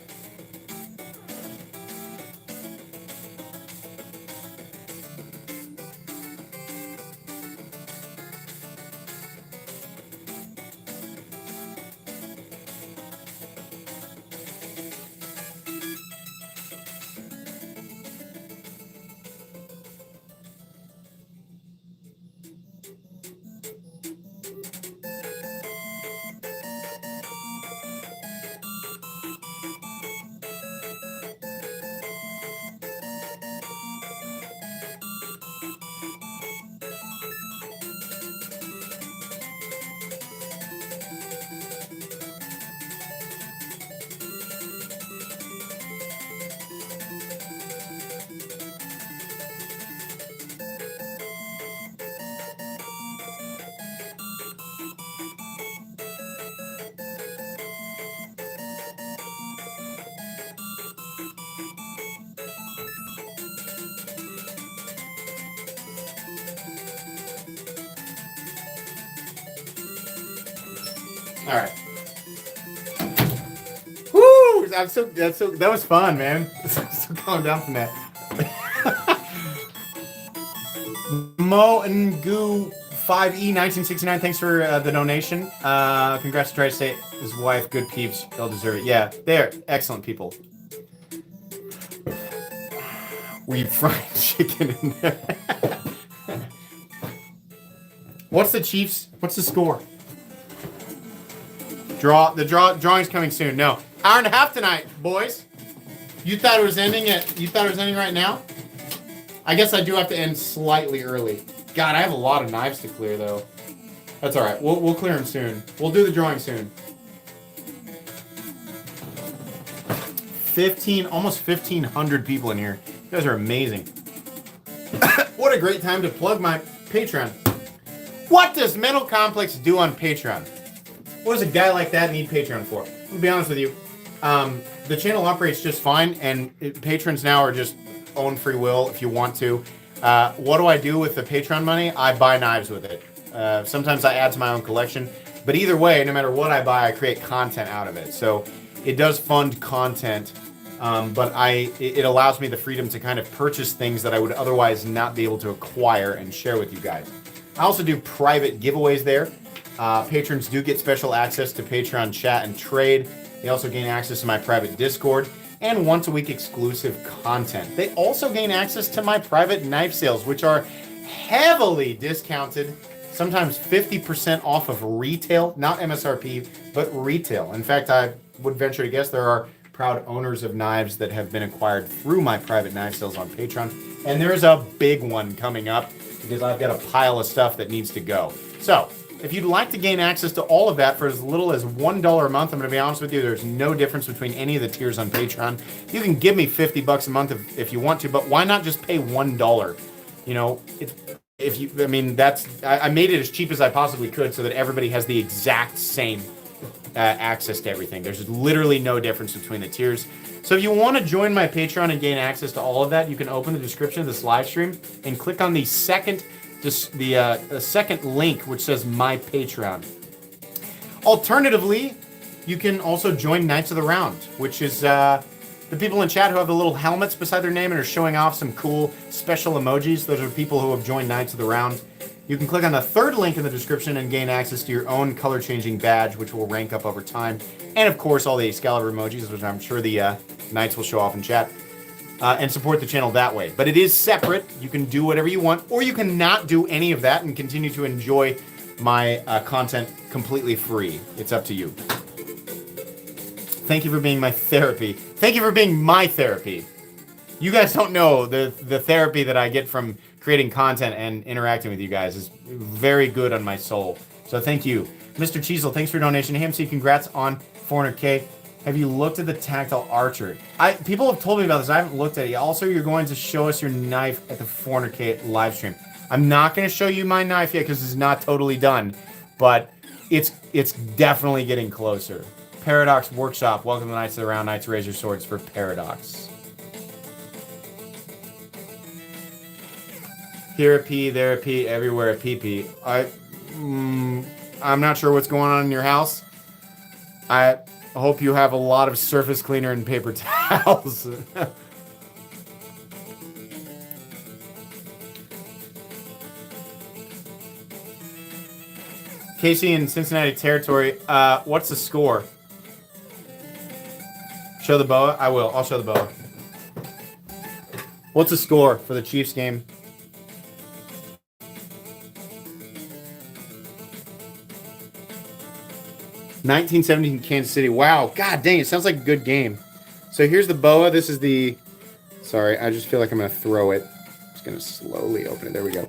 All right. Woo! That was fun, man. Still calm down from that. Mo and Goo 5E 1969. Thanks for the donation. Congrats to Tri-State. His wife, good peeps. They'll deserve it. Yeah, they're excellent people. We fried chicken in there. What's the Chiefs? What's the score? Drawing's coming soon. No, hour and a half tonight, boys. You thought it was ending right now? I guess I do have to end slightly early. God, I have a lot of knives to clear though. That's all right. We'll clear them soon. We'll do the drawing soon. Almost 1,500 people in here. You guys are amazing. What a great time to plug my Patreon. What does Mental Complex do on Patreon? What does a guy like that need Patreon for? I'll be honest with you. The channel operates just fine, and patrons now are just own free will if you want to. What do I do with the Patreon money? I buy knives with it. Sometimes I add to my own collection. But either way, no matter what I buy, I create content out of it. So it does fund content, but it allows me the freedom to kind of purchase things that I would otherwise not be able to acquire and share with you guys. I also do private giveaways there. Patrons do get special access to Patreon chat and trade. They also gain access to my private Discord and once a week exclusive content. They also gain access to my private knife sales, which are heavily discounted, sometimes 50% off of retail, not MSRP, but retail. In fact, I would venture to guess there are proud owners of knives that have been acquired through my private knife sales on Patreon. And there's a big one coming up because I've got a pile of stuff that needs to go. So, if you'd like to gain access to all of that for as little as $1 a month, I'm going to be honest with you, there's no difference between any of the tiers on Patreon. You can give me $50 a month if you want to, but why not just pay $1? You know, I made it as cheap as I possibly could so that everybody has the exact same access to everything. There's literally no difference between the tiers. So if you want to join my Patreon and gain access to all of that, you can open the description of this live stream and click on the second link which says My Patreon. Alternatively, you can also join Knights of the Round, which is the people in chat who have the little helmets beside their name and are showing off some cool special emojis. Those are people who have joined Knights of the Round. You can click on the third link in the description and gain access to your own color-changing badge, which will rank up over time. And of course, all the Excalibur emojis, which I'm sure the Knights will show off in chat. And support the channel that way. But it is separate. You can do whatever you want, or you can not do any of that and continue to enjoy my content completely free. It's up to you. Thank you for being my therapy. Thank you for being my therapy. You guys don't know the therapy that I get from creating content and interacting with you guys is very good on my soul. So thank you. Mr. Cheezel, thanks for your donation. Hamsey, congrats on 400K. Have you looked at the tactile archer? People have told me about this. I haven't looked at it yet. Also, you're going to show us your knife at the 400K live stream. I'm not going to show you my knife yet because it's not totally done, but it's definitely getting closer. Paradox Workshop. Welcome to Knights of the Round, Knights Razor Swords for Paradox. Here a P, there a P, everywhere a PP. I'm not sure what's going on in your house. I hope you have a lot of surface cleaner and paper towels. Casey in Cincinnati territory. What's the score? Show the boa? I will. I'll show the boa. What's the score for the Chiefs game? (1917) Kansas City. Wow. God dang, it sounds like a good game. So here's the boa. This is the... Sorry, I just feel like I'm going to throw it. I'm just going to slowly open it. There we go.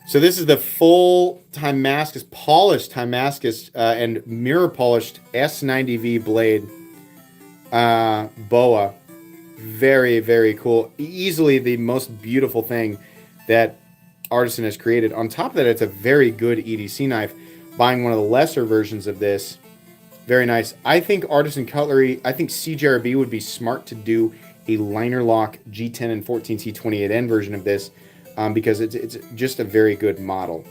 So this is the full Damascus, polished Damascus and mirror polished S90V blade boa. Very, very cool. Easily the most beautiful thing that Artisan has created. On top of that, it's a very good EDC knife. Buying one of the lesser versions of this, very nice. I think Artisan Cutlery, I think CJRB would be smart to do a liner lock G10 and 14T28N version of this because it's just a very good model.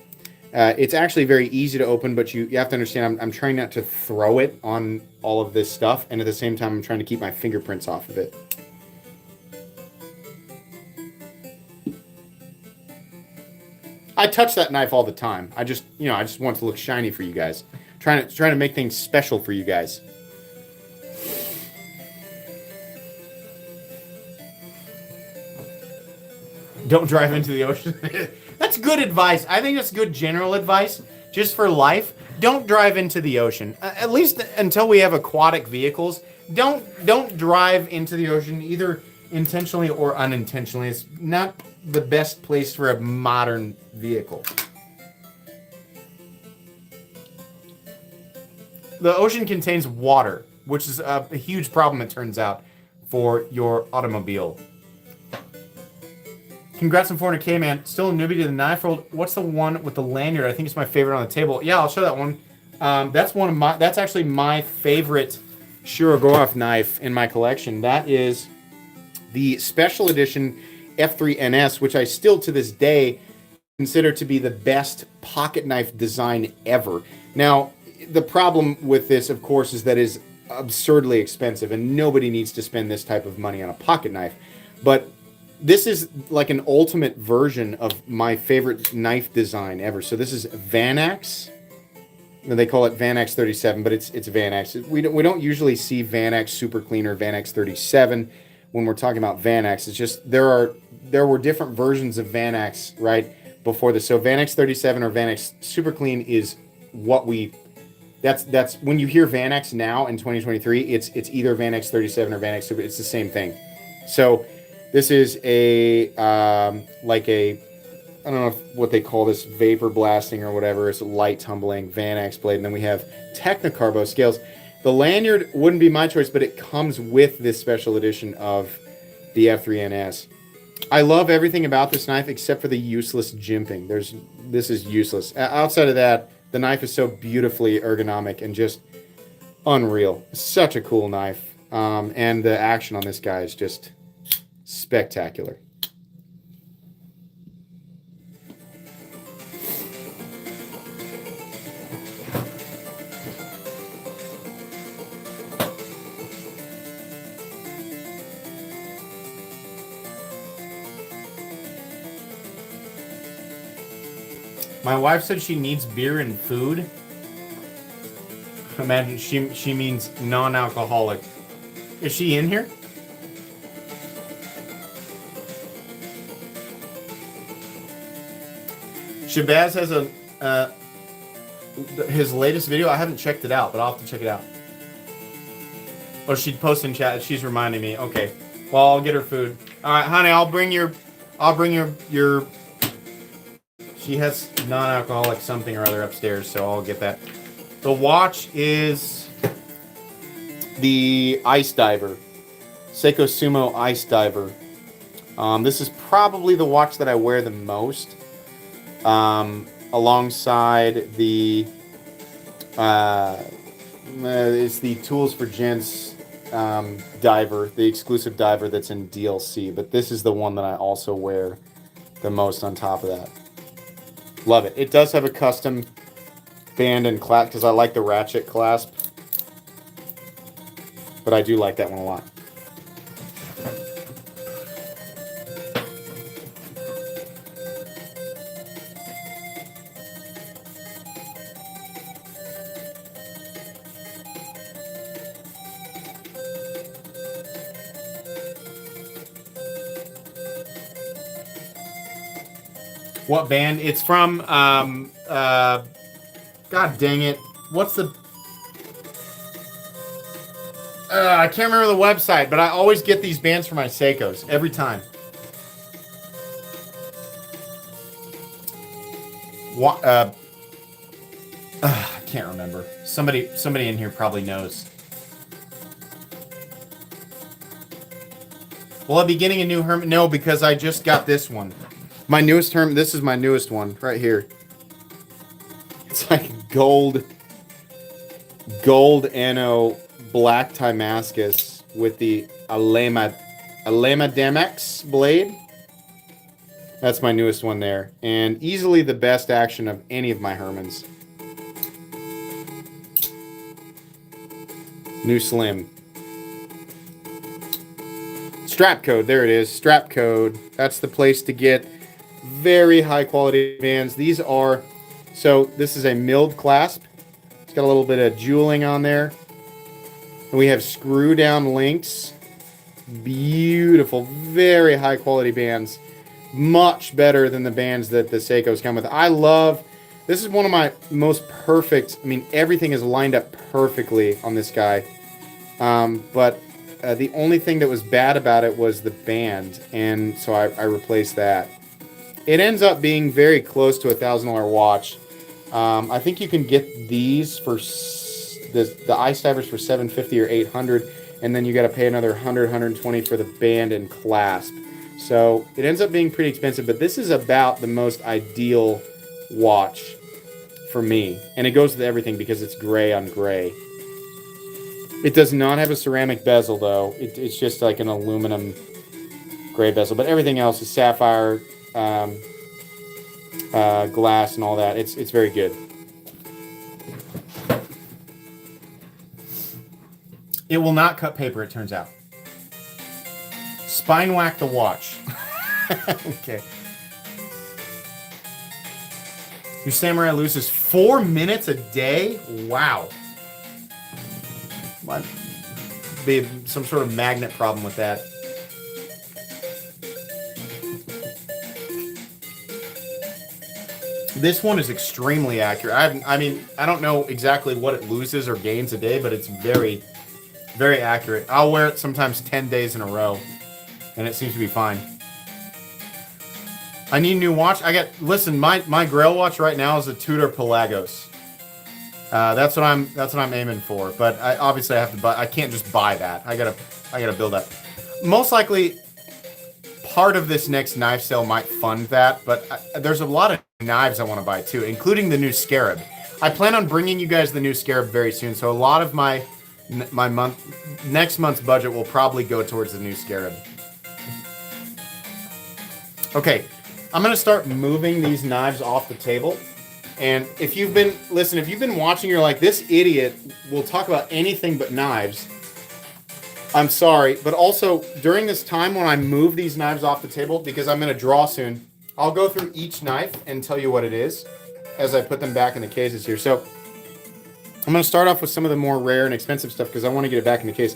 It's actually very easy to open, but you have to understand I'm trying not to throw it on all of this stuff, and at the same time I'm trying to keep my fingerprints off of it. I touch that knife all the time. I just want to look shiny for you guys. Trying to make things special for you guys. Don't drive into the ocean. That's good advice. I think that's good general advice. just for life, don't drive into the ocean. At least until we have aquatic vehicles, don't drive into the ocean either intentionally or unintentionally. It's not the best place for a modern vehicle. The ocean contains water, which is a huge problem, it turns out, for your automobile. Congrats on 400K, man. Still a newbie to the knife world. What's the one with the lanyard? I think it's my favorite on the table. Yeah, I'll show that one. That's actually my favorite Shirogorov knife in my collection. That is the special edition F3NS, which I still to this day consider to be the best pocket knife design ever. Now, the problem with this, of course, is that it is absurdly expensive, and nobody needs to spend this type of money on a pocket knife. But this is like an ultimate version of my favorite knife design ever. So this is Vanax. They call it Vanax 37, but it's Vanax. We don't usually see Vanax Super Clean or Vanax 37 when we're talking about Vanax. It's just there were different versions of Vanax right before this. So Vanax 37 or Vanax Super Clean is what we. That's when you hear Vanax now in 2023, it's either Vanax 37 or Vanax Super. It's the same thing. So this is a like a, I don't know what they call this, vapor blasting or whatever. It's a light tumbling Vanax blade, and then we have Technocarbo scales. The lanyard wouldn't be my choice, but it comes with this special edition of the F3NS. I love everything about this knife except for the useless jimping. This is useless. Outside of that, the knife is so beautifully ergonomic and just unreal. Such a cool knife. And the action on this guy is just spectacular. My wife said she needs beer and food. Imagine she means non-alcoholic. Is she in here? Shabazz has his latest video. I haven't checked it out, but I'll have to check it out. Oh, she'd post in chat. She's reminding me. Okay. Well, I'll get her food. All right, honey. I'll bring your. She has non-alcoholic something or other upstairs, so I'll get that. The watch is the Ice Diver, Seiko Sumo Ice Diver. This is probably the watch that I wear the most, alongside the it's the Tools for Gents diver, the exclusive diver that's in DLC. But this is the one that I also wear the most on top of that. Love it. It does have a custom band and clasp because I like the ratchet clasp. But I do like that one a lot. What band? It's from, God dang it. What's the... I can't remember the website, but I always get these bands for my Seikos. Every time. What, I can't remember. Somebody in here probably knows. Will I be getting a new Hermit? No, because I just got this one. My newest Hermit, this is my newest one, right here. It's like gold Anno black Timascus with the Alema Demex blade. That's my newest one there. And easily the best action of any of my Hermans. New Slim. Strap code, there it is. Strap code. That's the place to get very high quality bands. These are, so this is a milled clasp. It's got a little bit of jeweling on there. And we have screw down links. Beautiful, very high quality bands. Much better than the bands that the Seikos come with. I love This is one of my most perfect. I mean, everything is lined up perfectly on this guy. But the only thing that was bad about it was the band, and so I replaced that. It ends up being very close to $1,000 watch. I think you can get these for the ice divers for $750 or $800, and then you got to pay another $100, $120 for the band and clasp. So it ends up being pretty expensive, but this is about the most ideal watch for me, and it goes with everything because it's gray on gray. It does not have a ceramic bezel though. It's just like an aluminum gray bezel, but everything else is sapphire, glass, and all that. It's very good. It will not cut paper, it turns out. Spine whack the watch. Okay. Your samurai loses 4 minutes a day? Wow. Might be some sort of magnet problem with that. This one is extremely accurate. I mean, I don't know exactly what it loses or gains a day, but it's very, very accurate. I'll wear it sometimes 10 days in a row, and it seems to be fine. I need a new watch. Listen, my Grail watch right now is a Tudor Pelagos. That's what I'm aiming for. But obviously I have to buy. I can't just buy that. I gotta build that. Most likely, part of this next knife sale might fund that. But there's a lot of knives I want to buy too, including the new Scarab. I plan on bringing you guys the new Scarab very soon. So a lot of my next month's budget will probably go towards the new Scarab. Okay, I'm gonna start moving these knives off the table. And if you've been watching, you're like, this idiot will talk about anything but knives. I'm sorry, but also during this time when I move these knives off the table, because I'm going to draw soon, I'll go through each knife and tell you what it is as I put them back in the cases here. So I'm going to start off with some of the more rare and expensive stuff because I want to get it back in the case.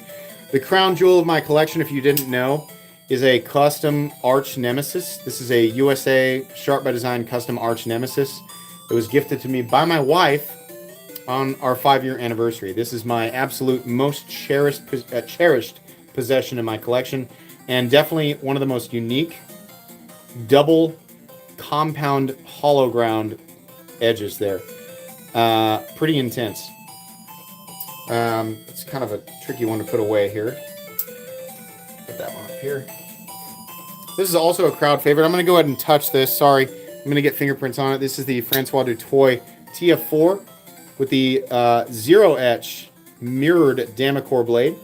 The crown jewel of my collection, if you didn't know, is a custom Arch Nemesis. This is a USA Sharp by Design custom Arch Nemesis. It was gifted to me by my wife on our 5-year anniversary. This is my absolute most cherished possession in my collection, and definitely one of the most unique double compound hollow ground edges there. Pretty intense. It's kind of a tricky one to put away here. Put that one up here. This is also a crowd favorite. I'm going to go ahead and touch this. Sorry. I'm going to get fingerprints on it. This is the Francois Dutoy TF4 with the Zero Etch mirrored Damacor blade.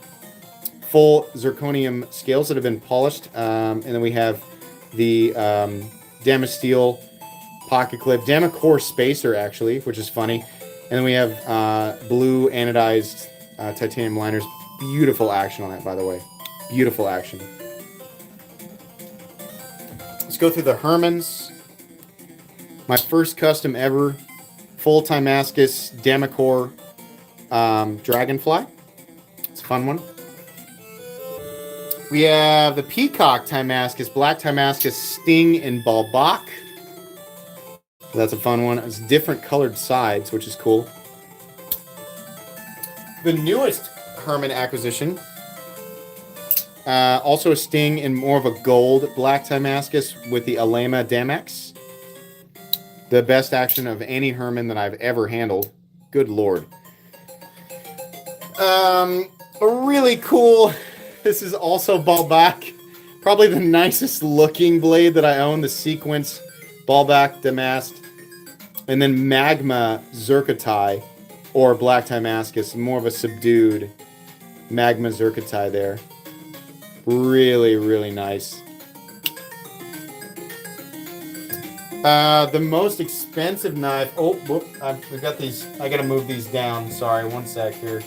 Full zirconium scales that have been polished. And then we have the Damasteel pocket clip. Damacor spacer, actually, which is funny. And then we have blue anodized titanium liners. Beautiful action on that, by the way. Beautiful action. Let's go through the Hermans. My first custom ever, full Timascus Damacor Dragonfly. It's a fun one. We have the Peacock Timascus, Black Timascus Sting and Balbach. That's a fun one. It's different colored sides, which is cool. The newest Herman acquisition, also a Sting in more of a gold Black Timascus with the Alema Damex. The best action of any Herman that I've ever handled. Good lord. A really cool... This is also Balbach. Probably the nicest looking blade that I own. The Sequence Balbach Damast. And then Magma Zircotai. Or Black Timascus. More of a subdued Magma Zircotai there. Really, really nice. The most expensive knife. Oh, whoop! We've got these. I gotta move these down. Sorry, one sec here.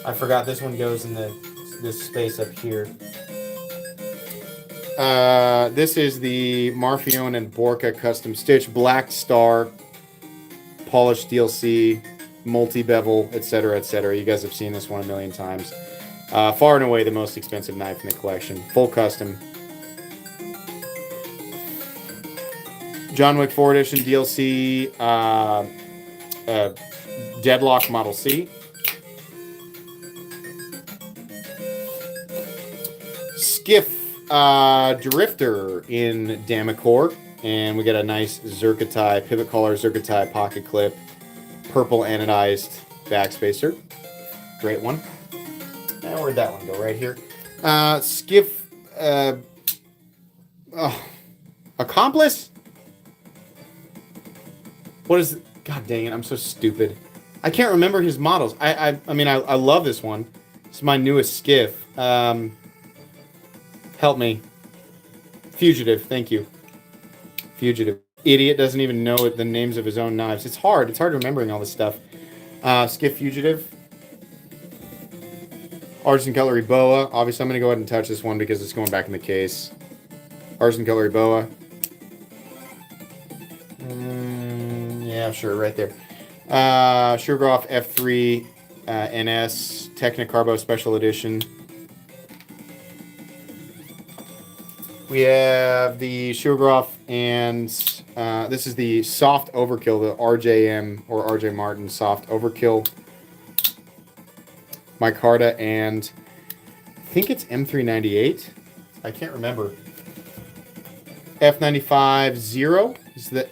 I forgot this one goes in this space up here. This is the Marfione and Borka custom stitch Black Star polished DLC, multi bevel, etc., etc. You guys have seen this one a million times. Far and away the most expensive knife in the collection. Full custom. John Wick 4 Edition DLC, Deadlock Model C. Skiff Drifter in Damacor. And we get a nice Zerkatai, pivot collar Zerkatai pocket clip, purple anodized backspacer. Great one. And where'd that one go? Right here. Skiff Accomplice? What is it? God dang it, I'm so stupid. I can't remember his models. I mean, I love this one. It's my newest Skiff. Help me. Fugitive, thank you. Fugitive. Idiot doesn't even know the names of his own knives. It's hard. It's hard remembering all this stuff. Skiff Fugitive. Artisan Cutlery Boa. Obviously, I'm going to go ahead and touch this one because it's going back in the case. Artisan Cutlery Boa. Yeah, sure, right there. Sugargroff F3 NS Technicarbo Special Edition. We have the Sugargroff, and this is the Soft Overkill, the RJM or RJ Martin Soft Overkill. Micarta, and I think it's M398. I can't remember. F95 Zero is the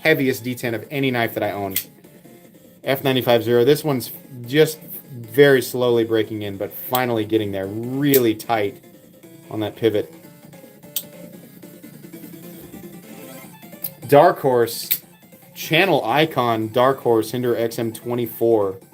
heaviest D10 of any knife that I own. F95 Zero. This one's just very slowly breaking in, but finally getting there. Really tight on that pivot. Dark Horse, Channel Icon, Dark Horse, Hinder XM24.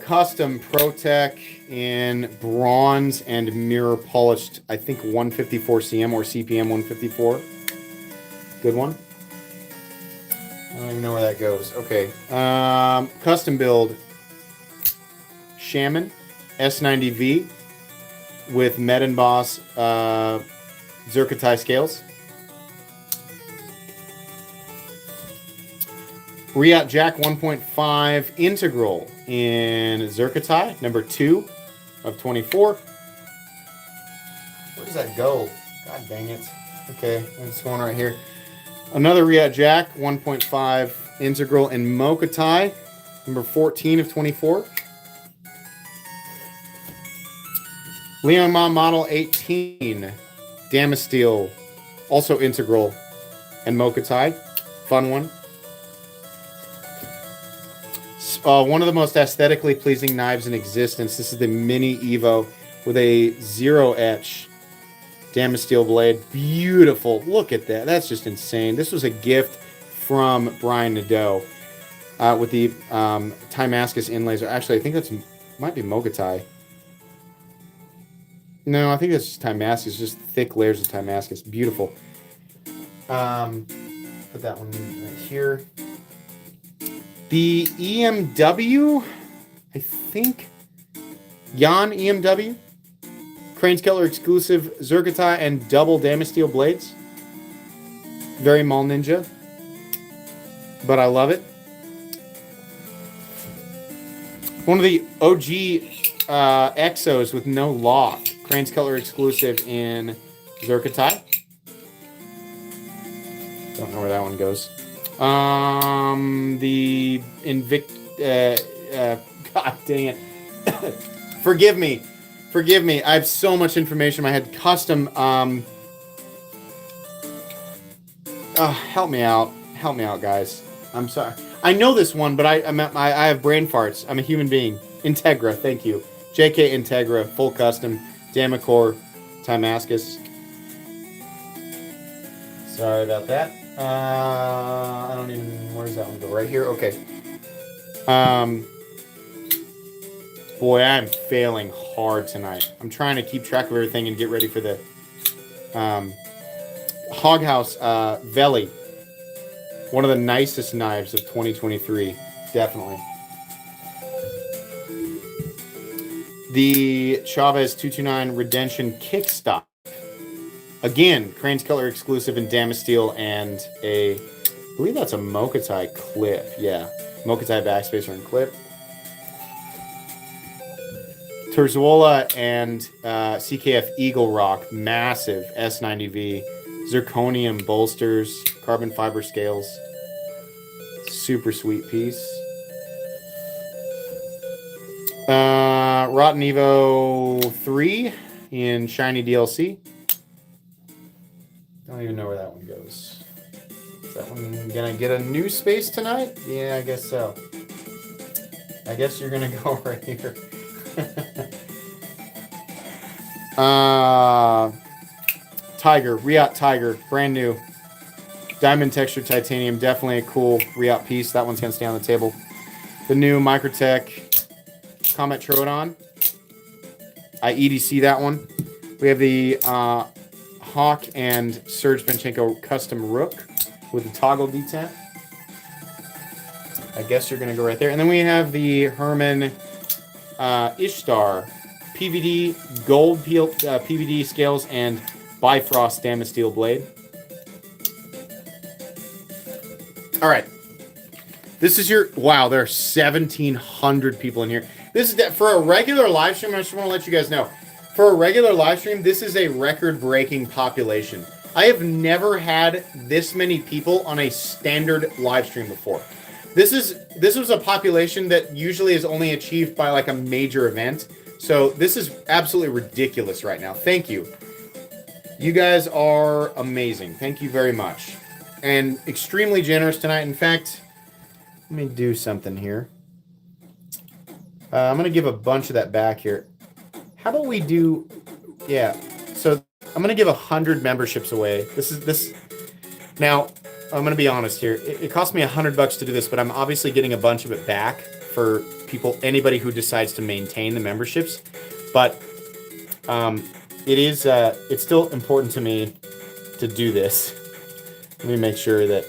Custom ProTech in bronze and mirror polished, I think 154 CM or CPM 154. Good one. I don't even know where that goes. Okay. Custom build Shaman S90V with Med and Boss Zerkatai scales. Riot Jack 1.5 Integral in Zerkatai, number 2 of 24. Where does that go? God dang it. Okay, it's going right here. Another Riot Jack 1.5 Integral in Mokatai, number 14 of 24. Leon Ma Model 18 Damasteel, also Integral and Mokatai. Fun one. One of the most aesthetically pleasing knives in existence. This is the Mini Evo with a zero etch Damasteel blade. Beautiful. Look at that. That's just insane. This was a gift from Brian Nadeau with the Timascus inlays. Actually, I think that's might be Mokatai. No, I think that's just Timascus. Just thick layers of Timascus. Beautiful. Put that one right here. The EMW, I think, Jan EMW, Crane's Keller exclusive Zerkatai and double Damasteel blades. Very Mall Ninja, but I love it. One of the OG Exos with no lock, Crane's Keller exclusive in Zerkatai. Don't know where that one goes. The God dang it. Forgive me. I have so much information in my head. Custom, help me out, guys. I'm sorry. I know this one, but I have brain farts. I'm a human being. Integra, thank you. JK Integra, full custom, Damacor, Timascus. Sorry about that. I don't even... Where does that one go? Right here? Okay. Boy, I'm failing hard tonight. I'm trying to keep track of everything and get ready for the Hoghouse Veli. One of the nicest knives of 2023. Definitely. The Chavez 229 Redemption Kickstop. Again, Crane's Color exclusive in Damasteel and I believe that's a Mokatai clip. Yeah, Mokatai backspacer and clip. Terzuola and CKF Eagle Rock, massive S90V, zirconium bolsters, carbon fiber scales. Super sweet piece. Rotten Evo 3 in shiny DLC. Don't even know where that one goes. Is that one gonna get a new space tonight? Yeah, I guess so. I guess you're gonna go right here. Tiger, Riot Tiger, brand new. Diamond textured titanium, definitely a cool Riot piece. That one's gonna stay on the table. The new Microtech Comet Troodon. I EDC that one. We have the Hawk and Serge Panchenko custom Rook with the toggle detent. I guess you're gonna go right there. And then we have the Herman Ishtar PVD gold PVD scales and Bifrost stainless steel blade. All right. This is your, wow, there are 1,700 people in here. This is, for a regular live stream, I just want to let you guys know. For a regular live stream, this is a record-breaking population. I have never had this many people on a standard live stream before. This was a population that usually is only achieved by like a major event. So this is absolutely ridiculous right now. Thank you. You guys are amazing. Thank you very much. And extremely generous tonight. In fact, let me do something here. I'm going to give a bunch of that back here. How about we do, yeah. So I'm going to give 100 memberships away. Now, I'm going to be honest here. It cost me $100 to do this, but I'm obviously getting a bunch of it back for people, anybody who decides to maintain the memberships. But it's still important to me to do this. Let me make sure that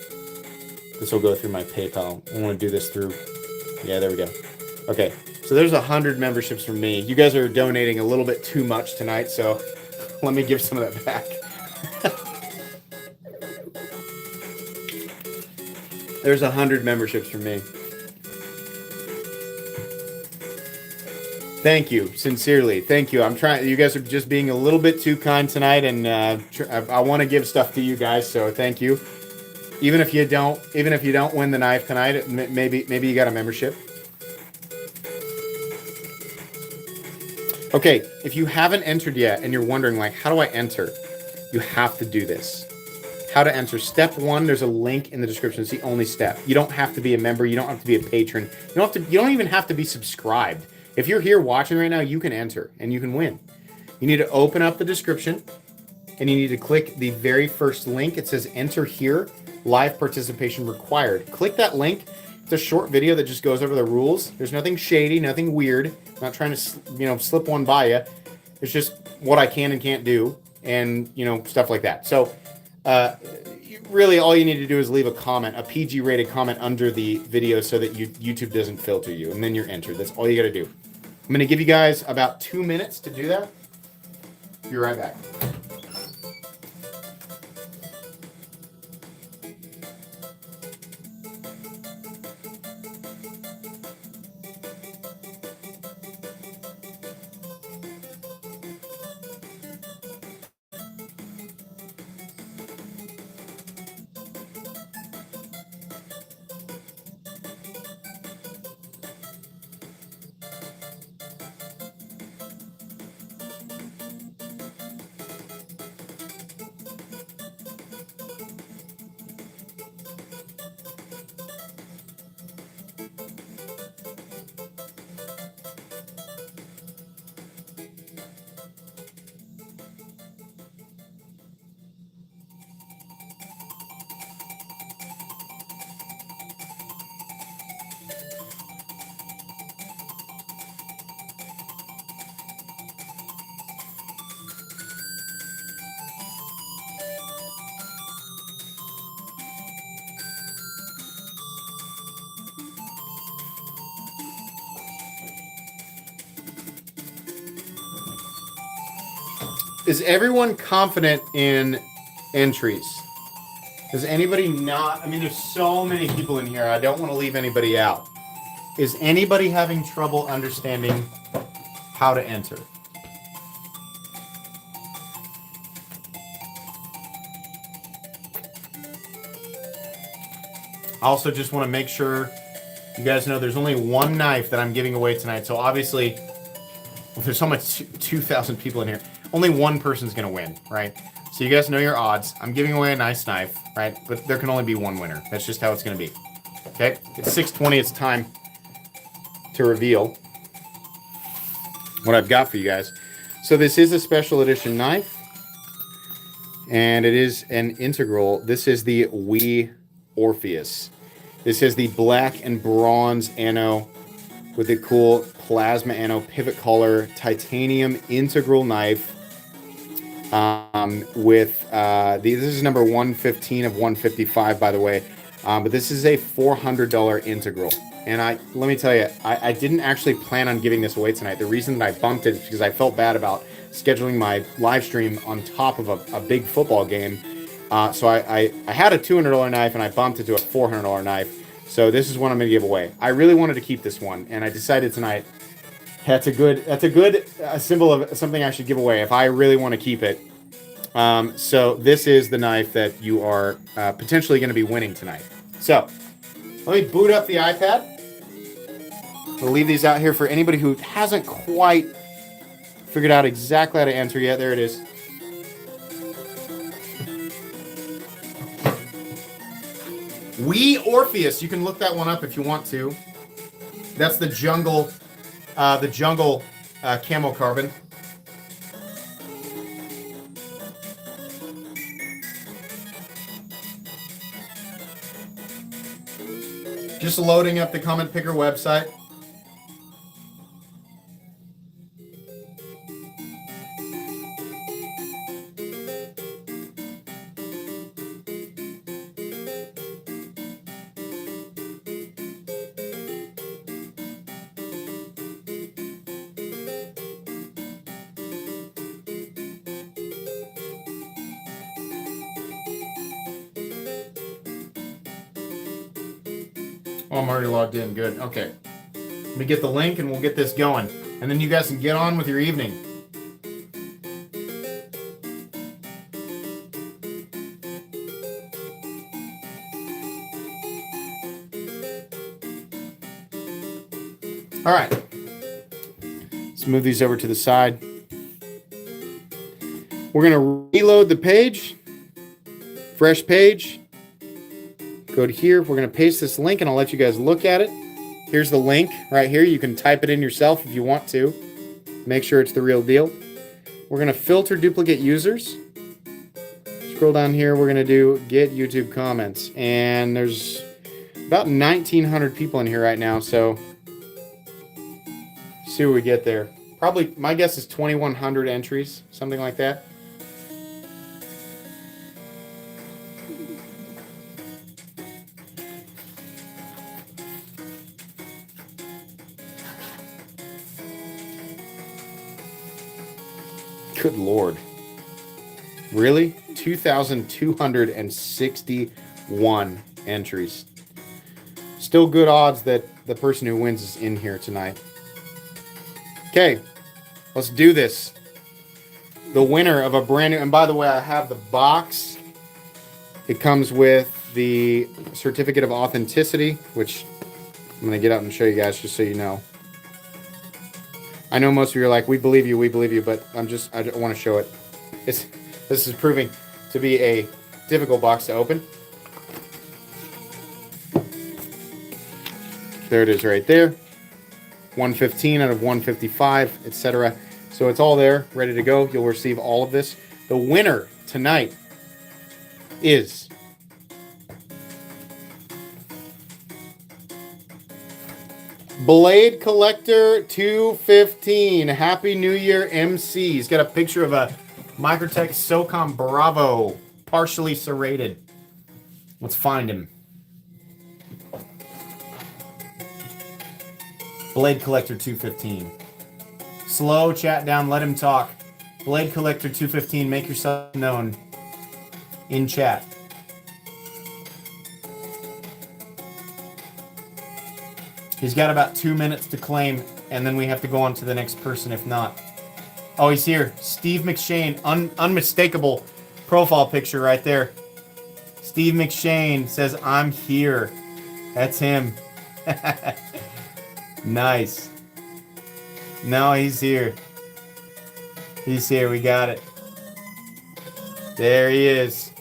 this will go through my PayPal. I want to do this through, yeah, there we go. Okay, so there's 100 memberships from me. You guys are donating a little bit too much tonight, so let me give some of that back. There's 100 memberships from me. Thank you, sincerely. Thank you. I'm trying. You guys are just being a little bit too kind tonight, and I want to give stuff to you guys. So thank you. Even if you don't win the knife tonight, maybe you got a membership. Okay, if you haven't entered yet and you're wondering like, how do I enter? You have to do this. How to enter. Step 1, there's a link in the description. It's the only step. You don't have to be a member. You don't have to be a patron. You don't even have to be subscribed. If you're here watching right now, you can enter and you can win. You need to open up the description and you need to click the very first link. It says enter here, live participation required. Click that link. It's a short video that just goes over the rules. There's nothing shady, nothing weird. I'm not trying to, slip one by you. It's just what I can and can't do and, stuff like that. So, really all you need to do is leave a comment, a PG rated comment under the video so that YouTube doesn't filter you, and then you're entered. That's all you got to do. I'm going to give you guys about 2 minutes to do that. Be right back. Is everyone confident in entries? Is anybody not? I mean, there's so many people in here. I don't want to leave anybody out. Is anybody having trouble understanding how to enter. I also just want to make sure you guys know there's only one knife that I'm giving away tonight. So obviously, well, there's almost 2,000 people in here. Only one person's going to win, right? So you guys know your odds. I'm giving away a nice knife, right? But there can only be one winner. That's just how it's going to be. Okay? It's 6:20. It's time to reveal what I've got for you guys. So this is a special edition knife. And it is an integral. This is the Wii Orpheus. This is the black and bronze anno with a cool plasma anno pivot collar titanium integral knife. This is number 115 of 155, by the way. But this is a $400 integral. And let me tell you, I didn't actually plan on giving this away tonight. The reason that I bumped it is because I felt bad about scheduling my live stream on top of a big football game. So I had a $200 knife and I bumped it to a $400 knife. So this is what I'm going to give away. I really wanted to keep this one, and I decided tonight that's a good symbol of something I should give away if I really want to keep it. So this is the knife that you are potentially going to be winning tonight. So let me boot up the iPad. We'll leave these out here for anybody who hasn't quite figured out exactly how to enter yet. There it is. Wii Orpheus. You can look that one up if you want to. That's the jungle camo carbon. Just loading up the Comment Picker website. Oh, I'm already logged in. Good. Okay. Let me get the link and we'll get this going. And then you guys can get on with your evening. All right. Let's move these over to the side. We're going to reload the page. Fresh page. Go to here. We're going to paste this link and I'll let you guys look at it. Here's the link right here. You can type it in yourself if you want to. Make sure it's the real deal. We're going to filter duplicate users. Scroll down here. We're going to do get YouTube comments. And there's about 1,900 people in here right now. So see what we get there. Probably, my guess is 2,100 entries. Something like that. Good Lord. Really? 2,261 entries. Still good odds that the person who wins is in here tonight. Okay, let's do this. The winner of a brand new, and by the way, I have the box. It comes with the certificate of authenticity, which I'm going to get out and show you guys just so you know. I know most of you are like, we believe you, but I don't want to show it. This is proving to be a difficult box to open. There it is right there. 115 out of 155, etc. So it's all there, ready to go. You'll receive all of this. The winner tonight is Blade Collector 215. Happy New Year, MC. He's got a picture of a Microtech SOCOM Bravo, partially serrated. Let's find him. Blade Collector 215. Slow chat down, let him talk. Blade Collector 215, make yourself known in chat. He's got about 2 minutes to claim and then we have to go on to the next person if not. Oh, he's here. Steve McShane. Unmistakable profile picture right there. Steve McShane says, I'm here. That's him. Nice. No, he's here. He's here. We got it. There he is.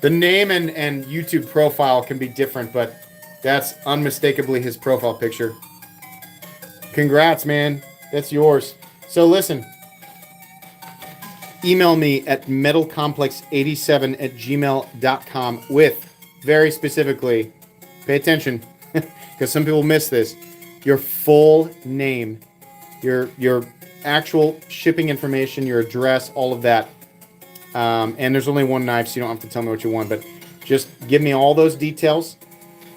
The name and YouTube profile can be different, but that's unmistakably his profile picture. Congrats, man. That's yours. So listen. Email me at metalcomplex87@gmail.com with, very specifically, pay attention, because some people miss this, your full name, your actual shipping information, your address, all of that. And there's only one knife, so you don't have to tell me what you want, but just give me all those details.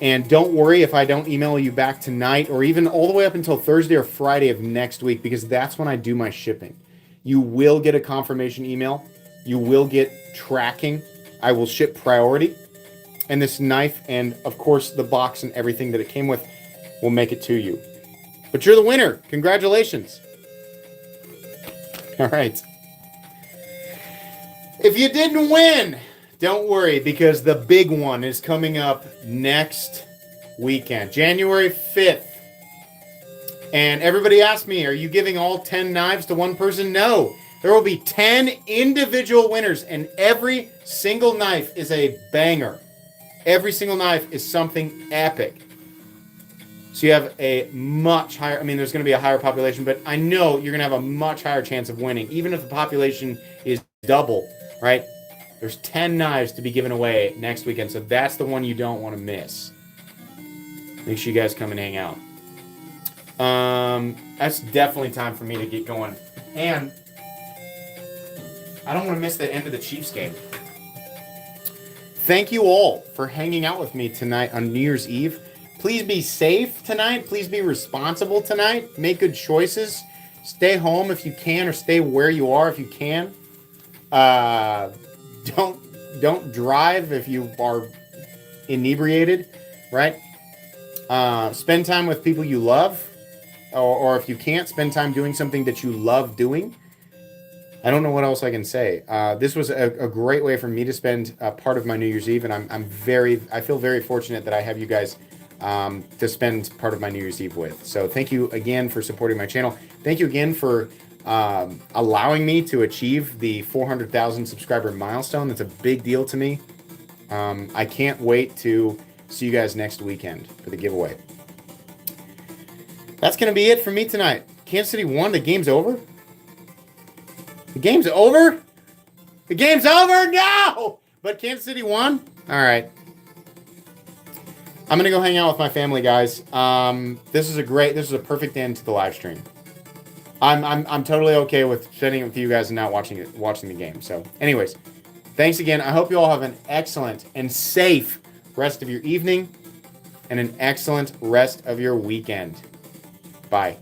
And don't worry if I don't email you back tonight or even all the way up until Thursday or Friday of next week, because that's when I do my shipping. You will get a confirmation email. You will get tracking. I will ship priority. And this knife and, of course, the box and everything that it came with will make it to you. But you're the winner. Congratulations. All right. If you didn't win, don't worry, because the big one is coming up next weekend, January 5th. And everybody asked me, are you giving all 10 knives to one person? No. There will be 10 individual winners, and every single knife is a banger. Every single knife is something epic. So you have a much higher, I mean, there's going to be a higher population, but I know you're going to have a much higher chance of winning, even if the population is double, right? There's 10 knives to be given away next weekend, so that's the one you don't want to miss. Make sure you guys come and hang out. That's definitely time for me to get going. And I don't want to miss the end of the Chiefs game. Thank you all for hanging out with me tonight on New Year's Eve. Please be safe tonight. Please be responsible tonight. Make good choices. Stay home if you can, or stay where you are if you can. Don't drive if you are inebriated, right? Spend time with people you love. Or if you can't, spend time doing something that you love doing. I don't know what else I can say. This was a great way for me to spend part of my New Year's Eve, and I feel very fortunate that I have you guys to spend part of my New Year's Eve with. So thank you again for supporting my channel. Thank you again for allowing me to achieve the 400,000 subscriber milestone. That's a big deal to me. I can't wait to see you guys next weekend for the giveaway. That's going to be it for me tonight. Kansas City won. The game's over? The game's over? The game's over? No! But Kansas City won? All right. I'm going to go hang out with my family, guys. This is a perfect end to the live stream. I'm totally okay with spending it with you guys and not watching the game. So anyways, thanks again. I hope you all have an excellent and safe rest of your evening and an excellent rest of your weekend. Bye.